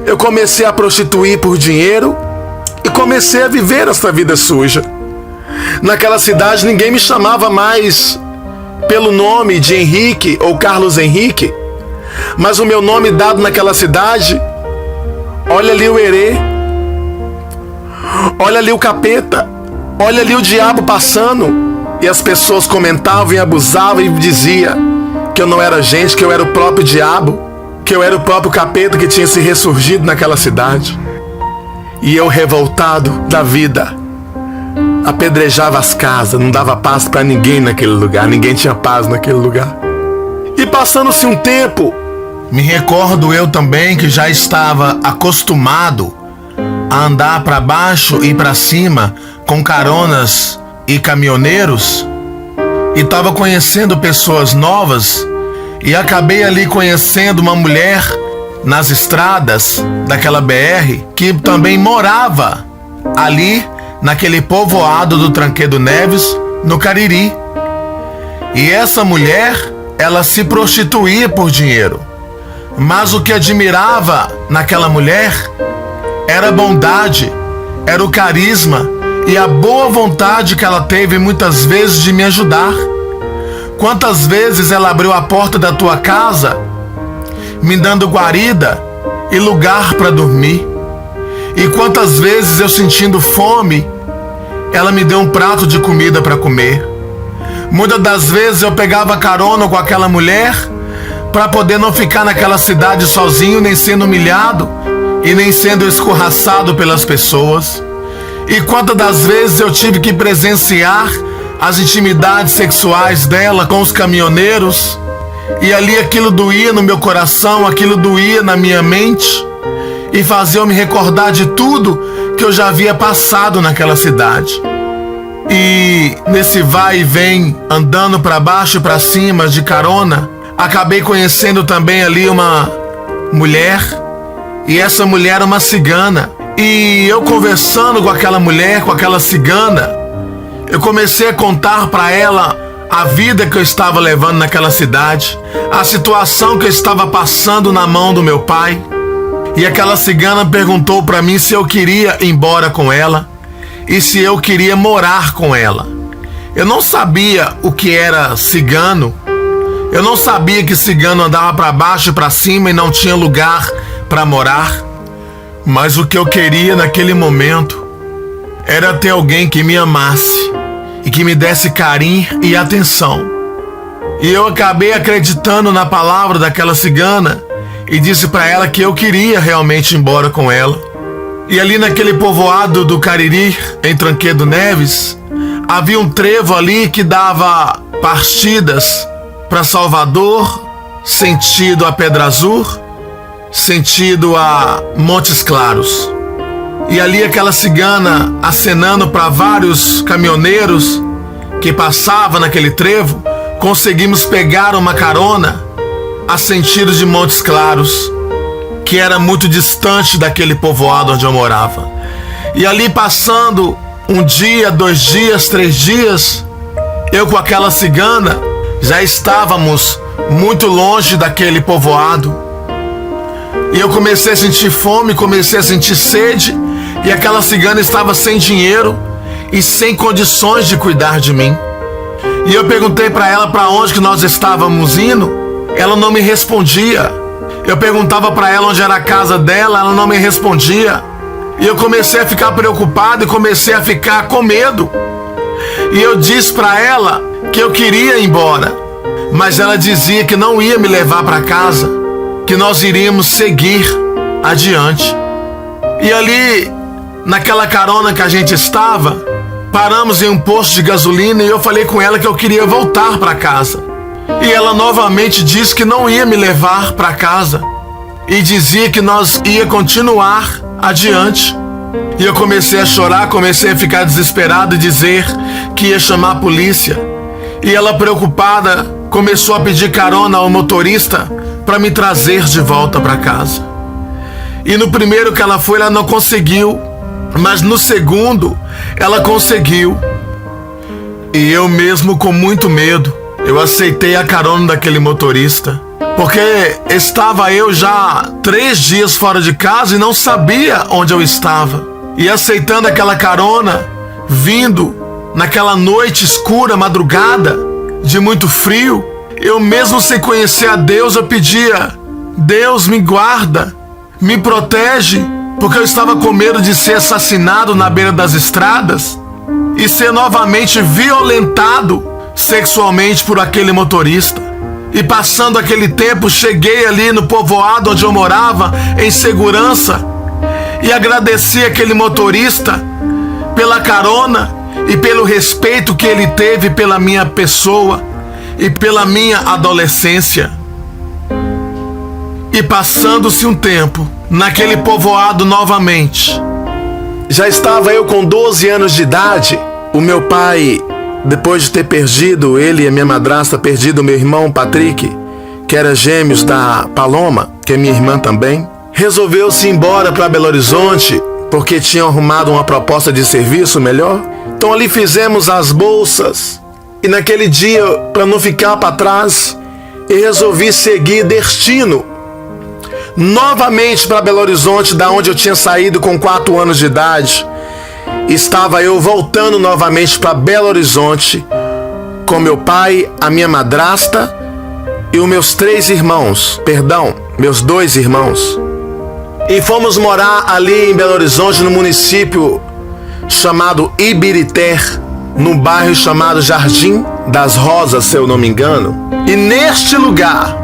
eu comecei a prostituir por dinheiro e comecei a viver essa vida suja. Naquela cidade ninguém me chamava mais pelo nome de Henrique ou Carlos Henrique, mas o meu nome dado naquela cidade, olha ali o herê, olha ali o capeta, olha ali o diabo passando. E as pessoas comentavam e abusavam e diziam que eu não era gente, que eu era o próprio diabo, que eu era o próprio capeta que tinha se ressurgido naquela cidade. E eu, revoltado da vida, apedrejava as casas, não dava paz para ninguém naquele lugar, ninguém tinha paz naquele lugar. E passando-se um tempo, me recordo eu também que já estava acostumado a andar para baixo e para cima com caronas e caminhoneiros, e estava conhecendo pessoas novas, e acabei ali conhecendo uma mulher nas estradas daquela BR que também morava ali naquele povoado do Tranquedo Neves, no Cariri. E essa mulher, ela se prostituía por dinheiro, mas o que admirava naquela mulher era a bondade, era o carisma e a boa vontade que ela teve muitas vezes de me ajudar. Quantas vezes ela abriu a porta da tua casa, me dando guarida e lugar para dormir. E quantas vezes eu, sentindo fome, ela me deu um prato de comida para comer. Muitas das vezes eu pegava carona com aquela mulher para poder não ficar naquela cidade sozinho, nem sendo humilhado e nem sendo escorraçado pelas pessoas. E quantas das vezes eu tive que presenciar as intimidades sexuais dela com os caminhoneiros, e ali aquilo doía no meu coração, aquilo doía na minha mente, e fazia eu me recordar de tudo que eu já havia passado naquela cidade. E nesse vai e vem, andando para baixo e para cima de carona, acabei conhecendo também ali uma mulher, e essa mulher era uma cigana. E eu conversando com aquela mulher, com aquela cigana, eu comecei a contar para ela a vida que eu estava levando naquela cidade, a situação que eu estava passando na mão do meu pai. E aquela cigana perguntou para mim se eu queria ir embora com ela e se eu queria morar com ela. Eu não sabia o que era cigano, eu não sabia que cigano andava para baixo e para cima e não tinha lugar para morar. Mas o que eu queria naquele momento era ter alguém que me amasse e que me desse carinho e atenção. E eu acabei acreditando na palavra daquela cigana e disse para ela que eu queria realmente ir embora com ela. E ali naquele povoado do Cariri, em Tranquedo Neves, havia um trevo ali que dava partidas para Salvador, sentido a Pedra Azul, sentido a Montes Claros. E ali aquela cigana acenando para vários caminhoneiros que passavam naquele trevo, conseguimos pegar uma carona a sentido de Montes Claros, que era muito distante daquele povoado onde eu morava. E ali passando um dia, 2 dias, 3 dias, eu com aquela cigana já estávamos muito longe daquele povoado. E eu comecei a sentir fome, comecei a sentir sede, e aquela cigana estava sem dinheiro e sem condições de cuidar de mim. E eu perguntei para ela para onde que nós estávamos indo, ela não me respondia. Eu perguntava para ela onde era a casa dela, ela não me respondia. E eu comecei a ficar preocupado e comecei a ficar com medo. E eu disse para ela que eu queria ir embora, mas ela dizia que não ia me levar para casa, que nós iríamos seguir adiante. E ali, naquela carona que a gente estava, paramos em um posto de gasolina e eu falei com ela que eu queria voltar para casa. E ela novamente disse que não ia me levar para casa e dizia que nós ia continuar adiante. E eu comecei a chorar, comecei a ficar desesperado e dizer que ia chamar a polícia. E ela, preocupada, começou a pedir carona ao motorista para me trazer de volta para casa. E no primeiro que ela foi, ela não conseguiu. Mas no segundo, ela conseguiu. E eu mesmo, com muito medo, eu aceitei a carona daquele motorista. Porque estava eu já 3 dias fora de casa e não sabia onde eu estava. E aceitando aquela carona, vindo naquela noite escura, madrugada, de muito frio, eu mesmo sem conhecer a Deus, eu pedia: Deus, me guarda, me protege, porque eu estava com medo de ser assassinado na beira das estradas e ser novamente violentado sexualmente por aquele motorista. E passando aquele tempo, cheguei ali no povoado onde eu morava, em segurança, e agradeci aquele motorista pela carona e pelo respeito que ele teve pela minha pessoa e pela minha adolescência. E passando-se um tempo, naquele povoado novamente, já estava eu com 12 anos de idade. O meu pai, depois de ter perdido, ele e a minha madrasta, perdido o meu irmão Patrick, que era gêmeos da Paloma, que é minha irmã também, resolveu-se ir embora para Belo Horizonte, porque tinham arrumado uma proposta de serviço melhor. Então ali fizemos as bolsas, e naquele dia, para não ficar para trás, eu resolvi seguir destino novamente para Belo Horizonte, da onde eu tinha saído com 4 anos de idade. Estava eu voltando novamente para Belo Horizonte com meu pai, a minha madrasta e os meus 2 irmãos. E fomos morar ali em Belo Horizonte, no município chamado Ibirité, num bairro chamado Jardim das Rosas, se eu não me engano. E neste lugar,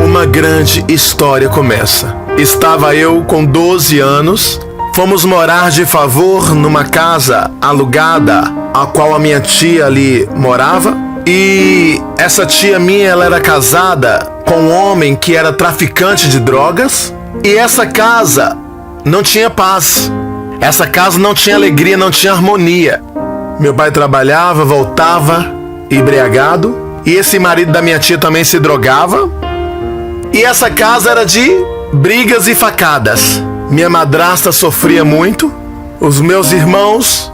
uma grande história começa. Estava eu com 12 anos, fomos morar de favor numa casa alugada, a qual a minha tia ali morava. E essa tia minha, ela era casada com um homem que era traficante de drogas. E essa casa não tinha paz. Essa casa não tinha alegria, não tinha harmonia. Meu pai trabalhava, voltava embriagado. E esse marido da minha tia também se drogava. E essa casa era de brigas e facadas. Minha madrasta sofria muito. Os meus irmãos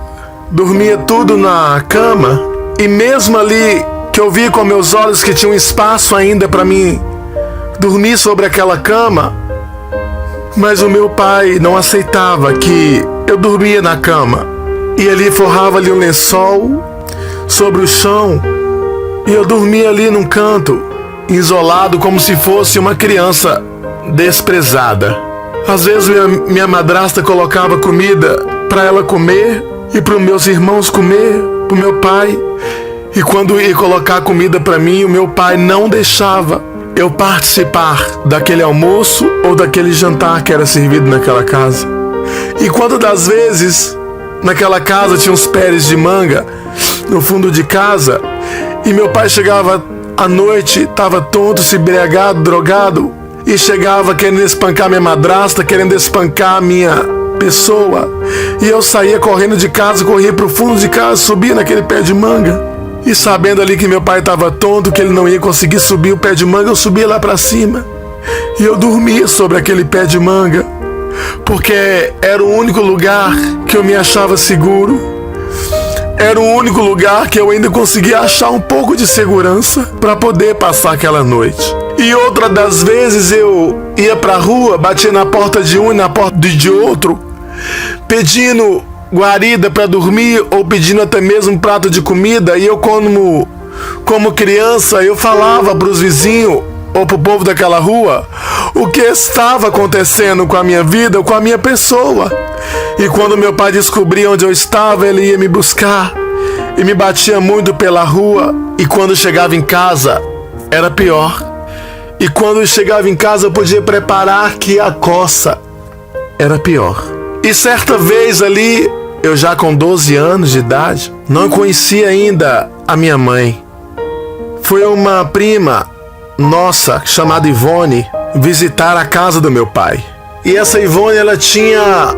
dormiam tudo na cama. E mesmo ali, que eu vi com meus olhos que tinha um espaço ainda para mim dormir sobre aquela cama, mas o meu pai não aceitava que eu dormia na cama. E ele forrava ali um lençol sobre o chão, e eu dormia ali num canto, isolado, como se fosse uma criança desprezada. Às vezes minha madrasta colocava comida para ela comer e para os meus irmãos comer, para o meu pai. E quando ia colocar comida para mim, o meu pai não deixava eu participar daquele almoço ou daquele jantar que era servido naquela casa. E quando das vezes naquela casa tinha uns pés de manga no fundo de casa, e meu pai chegava à noite, estava tonto, se embriagado, drogado, e chegava querendo espancar minha madrasta, querendo espancar a minha pessoa. E eu saía correndo de casa, corria pro fundo de casa, subia naquele pé de manga. E sabendo ali que meu pai estava tonto, que ele não ia conseguir subir o pé de manga, eu subia lá para cima. E eu dormia sobre aquele pé de manga, porque era o único lugar que eu me achava seguro. Era o único lugar que eu ainda conseguia achar um pouco de segurança para poder passar aquela noite. E outra das vezes eu ia pra rua, batia na porta de um e na porta de outro, pedindo guarida para dormir ou pedindo até mesmo um prato de comida. E eu, como criança, eu falava pros vizinhos ou pro povo daquela rua o que estava acontecendo com a minha vida ou com a minha pessoa. E quando meu pai descobria onde eu estava, ele ia me buscar e me batia muito pela rua. E quando chegava em casa, era pior. E quando chegava em casa, eu podia preparar que a coça era pior. E certa vez ali, eu já com 12 anos de idade, não conhecia ainda a minha mãe. Foi uma prima nossa, chamada Ivone, visitar a casa do meu pai. E essa Ivone, ela tinha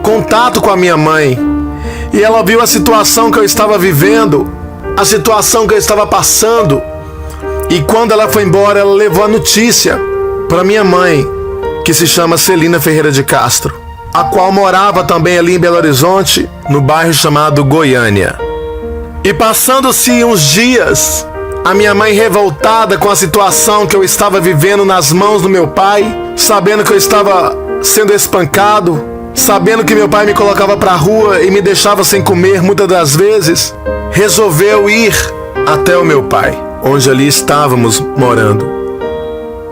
contato com a minha mãe. E ela viu a situação que eu estava vivendo, a situação que eu estava passando. E quando ela foi embora, ela levou a notícia para minha mãe que se chama Celina Ferreira de Castro, a qual morava também ali em Belo Horizonte, no bairro chamado Goiânia. E passando-se uns dias, a minha mãe, revoltada com a situação que eu estava vivendo nas mãos do meu pai, sabendo que eu estava sendo espancado, sabendo que meu pai me colocava pra rua e me deixava sem comer muitas das vezes, resolveu ir até o meu pai, onde ali estávamos morando.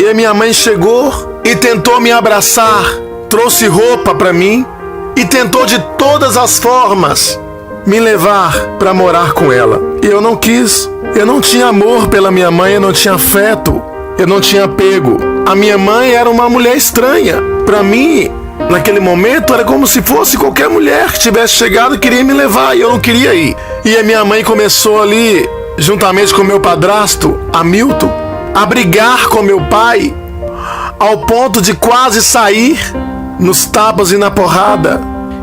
E a minha mãe chegou e tentou me abraçar, trouxe roupa pra mim e tentou de todas as formas me levar pra morar com ela. E eu não quis. Eu não tinha amor pela minha mãe, eu não tinha afeto, eu não tinha apego. A minha mãe era uma mulher estranha. Pra mim, naquele momento, era como se fosse qualquer mulher que tivesse chegado e queria me levar, e eu não queria ir. E a minha mãe começou ali, juntamente com meu padrasto, Hamilton, a brigar com meu pai, ao ponto de quase sair nos tapas e na porrada.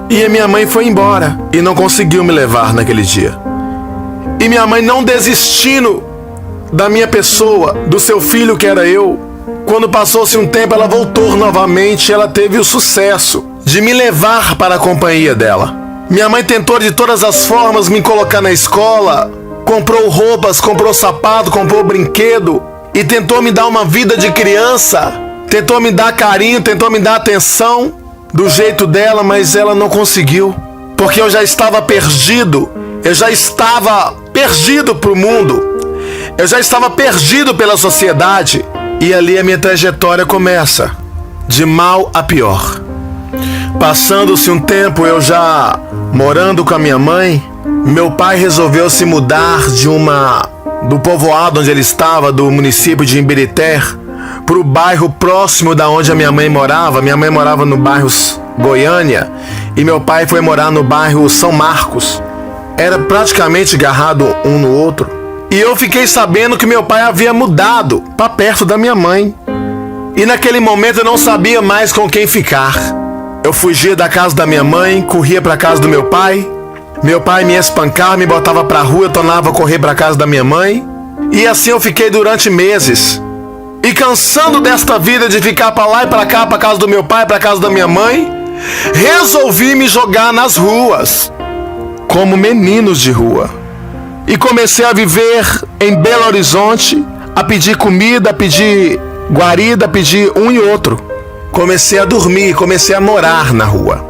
E a minha mãe foi embora e não conseguiu me levar naquele dia. E minha mãe, não desistindo da minha pessoa, do seu filho que era eu, quando passou-se um tempo, ela voltou novamente. Ela teve o sucesso de me levar para a companhia dela. Minha mãe tentou de todas as formas me colocar na escola, comprou roupas, comprou sapato, comprou brinquedo e tentou me dar uma vida de criança, tentou me dar carinho, tentou me dar atenção do jeito dela, mas ela não conseguiu, porque eu já estava perdido. Eu já estava perdido para o mundo, eu já estava perdido pela sociedade. E ali a minha trajetória começa, de mal a pior. Passando-se um tempo, eu já morando com a minha mãe, meu pai resolveu se mudar do povoado onde ele estava, do município de Imbirité, para o bairro próximo da onde a minha mãe morava. Minha mãe morava no bairro Goiânia e meu pai foi morar no bairro São Marcos. Era praticamente agarrado um no outro. E eu fiquei sabendo que meu pai havia mudado para perto da minha mãe. E naquele momento eu não sabia mais com quem ficar. Eu fugia da casa da minha mãe, corria para casa do meu pai. Meu pai me espancava, me botava pra rua, eu tornava a correr para casa da minha mãe. E assim eu fiquei durante meses. E cansando desta vida de ficar para lá e para cá, para casa do meu pai, para casa da minha mãe, resolvi me jogar nas ruas, como meninos de rua. E comecei a viver em Belo Horizonte, a pedir comida, a pedir guarida, a pedir um e outro. Comecei a dormir, comecei a morar na rua.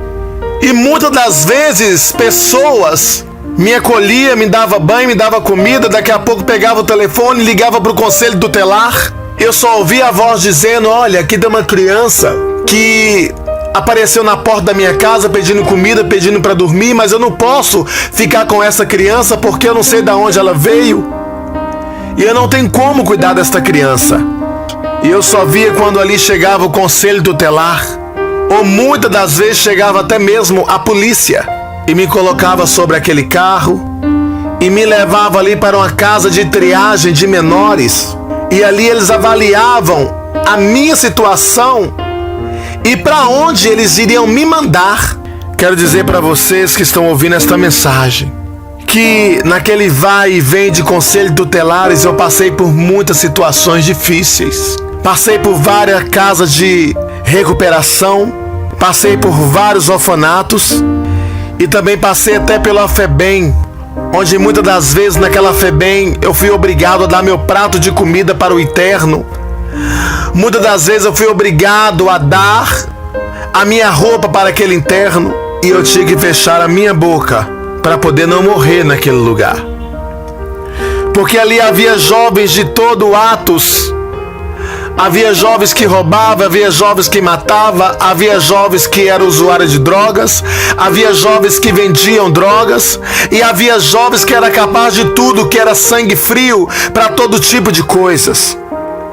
E muitas das vezes pessoas me acolhiam, me davam banho, me davam comida, daqui a pouco pegava o telefone, ligava para o conselho tutelar. Eu só ouvia a voz dizendo: olha, aqui tem uma criança que apareceu na porta da minha casa pedindo comida, pedindo para dormir, mas eu não posso ficar com essa criança porque eu não sei de onde ela veio e eu não tenho como cuidar desta criança. E eu só via quando ali chegava o conselho tutelar, ou muitas das vezes chegava até mesmo a polícia e me colocava sobre aquele carro e me levava ali para uma casa de triagem de menores, e ali eles avaliavam a minha situação e para onde eles iriam me mandar. Quero dizer para vocês que estão ouvindo esta mensagem, que naquele vai e vem de conselhos tutelares eu passei por muitas situações difíceis. Passei por várias casas de recuperação, passei por vários orfanatos e também passei até pela FEBEM, onde muitas das vezes naquela FEBEM eu fui obrigado a dar meu prato de comida para o interno. Muitas das vezes eu fui obrigado a dar a minha roupa para aquele interno e eu tinha que fechar a minha boca para poder não morrer naquele lugar. Porque ali havia jovens de todo atos. Havia jovens que roubavam, havia jovens que matavam, havia jovens que eram usuários de drogas, havia jovens que vendiam drogas e havia jovens que eram capazes de tudo, que era sangue frio para todo tipo de coisas.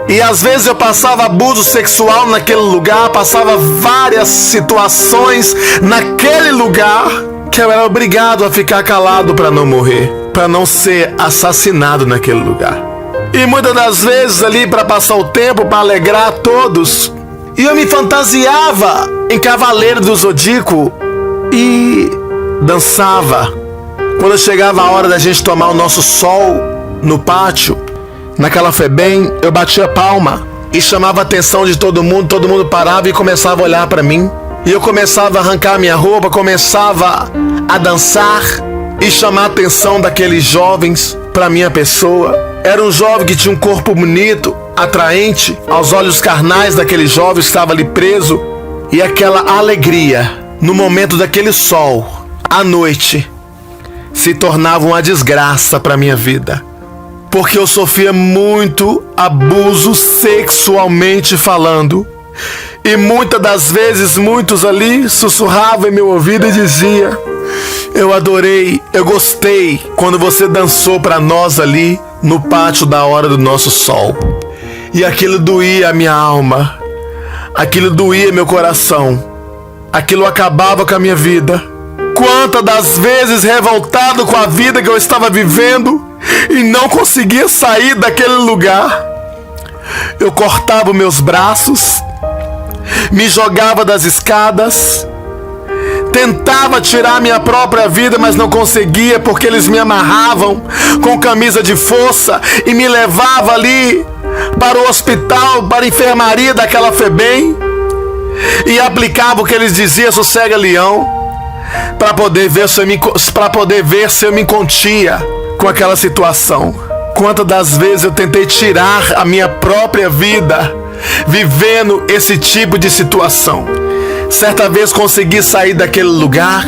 E às vezes eu passava abuso sexual naquele lugar, passava várias situações naquele lugar que eu era obrigado a ficar calado para não morrer, para não ser assassinado naquele lugar. E muitas das vezes ali para passar o tempo, para alegrar todos, e eu me fantasiava em Cavaleiro do Zodíaco e dançava. Quando chegava a hora da gente tomar o nosso sol no pátio, naquela FEBEM, eu batia palma e chamava a atenção de todo mundo parava e começava a olhar para mim. E eu começava a arrancar minha roupa, começava a dançar e chamar a atenção daqueles jovens para minha pessoa. Era um jovem que tinha um corpo bonito, atraente aos olhos carnais daquele jovem que estava ali preso. E aquela alegria no momento daquele sol, à noite, se tornava uma desgraça para minha vida. Porque eu sofria muito abuso sexualmente falando. E muitas das vezes, muitos ali sussurravam em meu ouvido e dizia: eu adorei, eu gostei quando você dançou para nós ali no pátio da hora do nosso sol. E aquilo doía a minha alma, aquilo doía meu coração, aquilo acabava com a minha vida. Quantas das vezes revoltado com a vida que eu estava vivendo e não conseguia sair daquele lugar, eu cortava meus braços, me jogava das escadas, tentava tirar minha própria vida, mas não conseguia, porque eles me amarravam com camisa de força e me levavam ali para o hospital, para a enfermaria daquela FEBEM, e aplicava o que eles diziam, sossega-leão, para poder ver se eu me contia com aquela situação. Quantas das vezes eu tentei tirar a minha própria vida vivendo esse tipo de situação. Certa vez consegui sair daquele lugar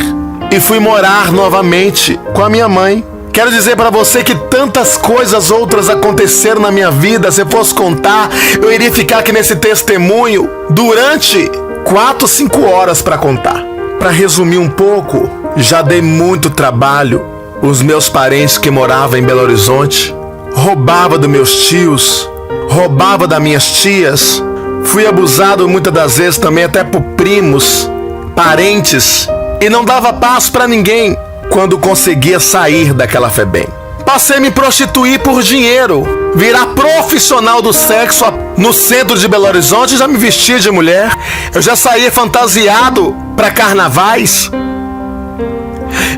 e fui morar novamente com a minha mãe. Quero dizer para você que tantas coisas outras aconteceram na minha vida. Se eu fosse contar, eu iria ficar aqui nesse testemunho durante 4, 5 horas para contar. Para resumir um pouco, já dei muito trabalho. Os meus parentes que moravam em Belo Horizonte, roubava dos meus tios, roubava das minhas tias. Fui abusado muitas das vezes também até por primos, parentes, e não dava paz para ninguém quando conseguia sair daquela FEBEM. Passei a me prostituir por dinheiro, virar profissional do sexo no centro de Belo Horizonte. Já me vestia de mulher, eu já saía fantasiado para carnavais.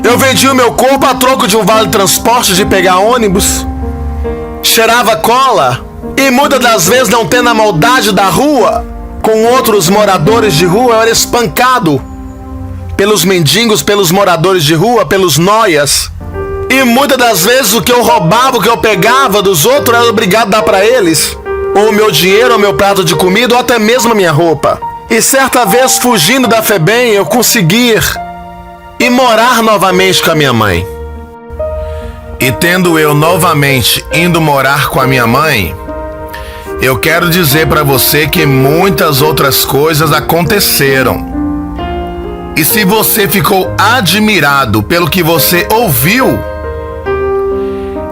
Eu vendia o meu corpo a troco de um vale transporte, de pegar ônibus. Cheirava cola e muitas das vezes, não tendo a maldade da rua, com outros moradores de rua, eu era espancado pelos mendigos, pelos moradores de rua, pelos noias. E muitas das vezes o que eu roubava, o que eu pegava dos outros, eu era obrigado a dar para eles, ou o meu dinheiro, ou o meu prato de comida, ou até mesmo a minha roupa. E certa vez, fugindo da FEBEM, eu consegui ir morar novamente com a minha mãe. E tendo eu novamente indo morar com a minha mãe, eu quero dizer para você que muitas outras coisas aconteceram. E se você ficou admirado pelo que você ouviu,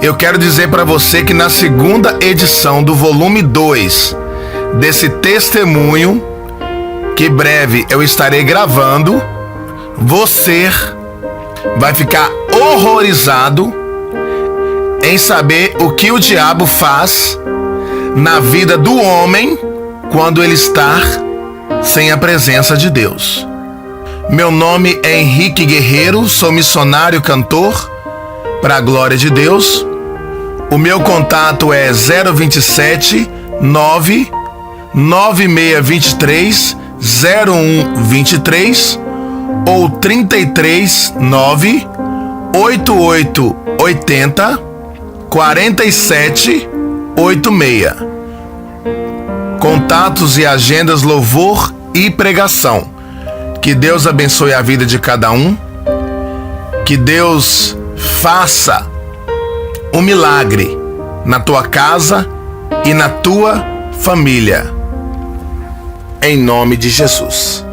eu quero dizer para você que na segunda edição do volume 2 desse testemunho, que breve eu estarei gravando, você vai ficar horrorizado em saber o que o diabo faz na vida do homem quando ele está sem a presença de Deus. Meu nome é Henrique Guerreiro, sou missionário cantor para a glória de Deus. O meu contato é 027 9 9623 0123 ou 33 9 8880 47 86. Contatos e agendas, louvor e pregação. Que Deus abençoe a vida de cada um. Que Deus faça um milagre na tua casa e na tua família. Em nome de Jesus.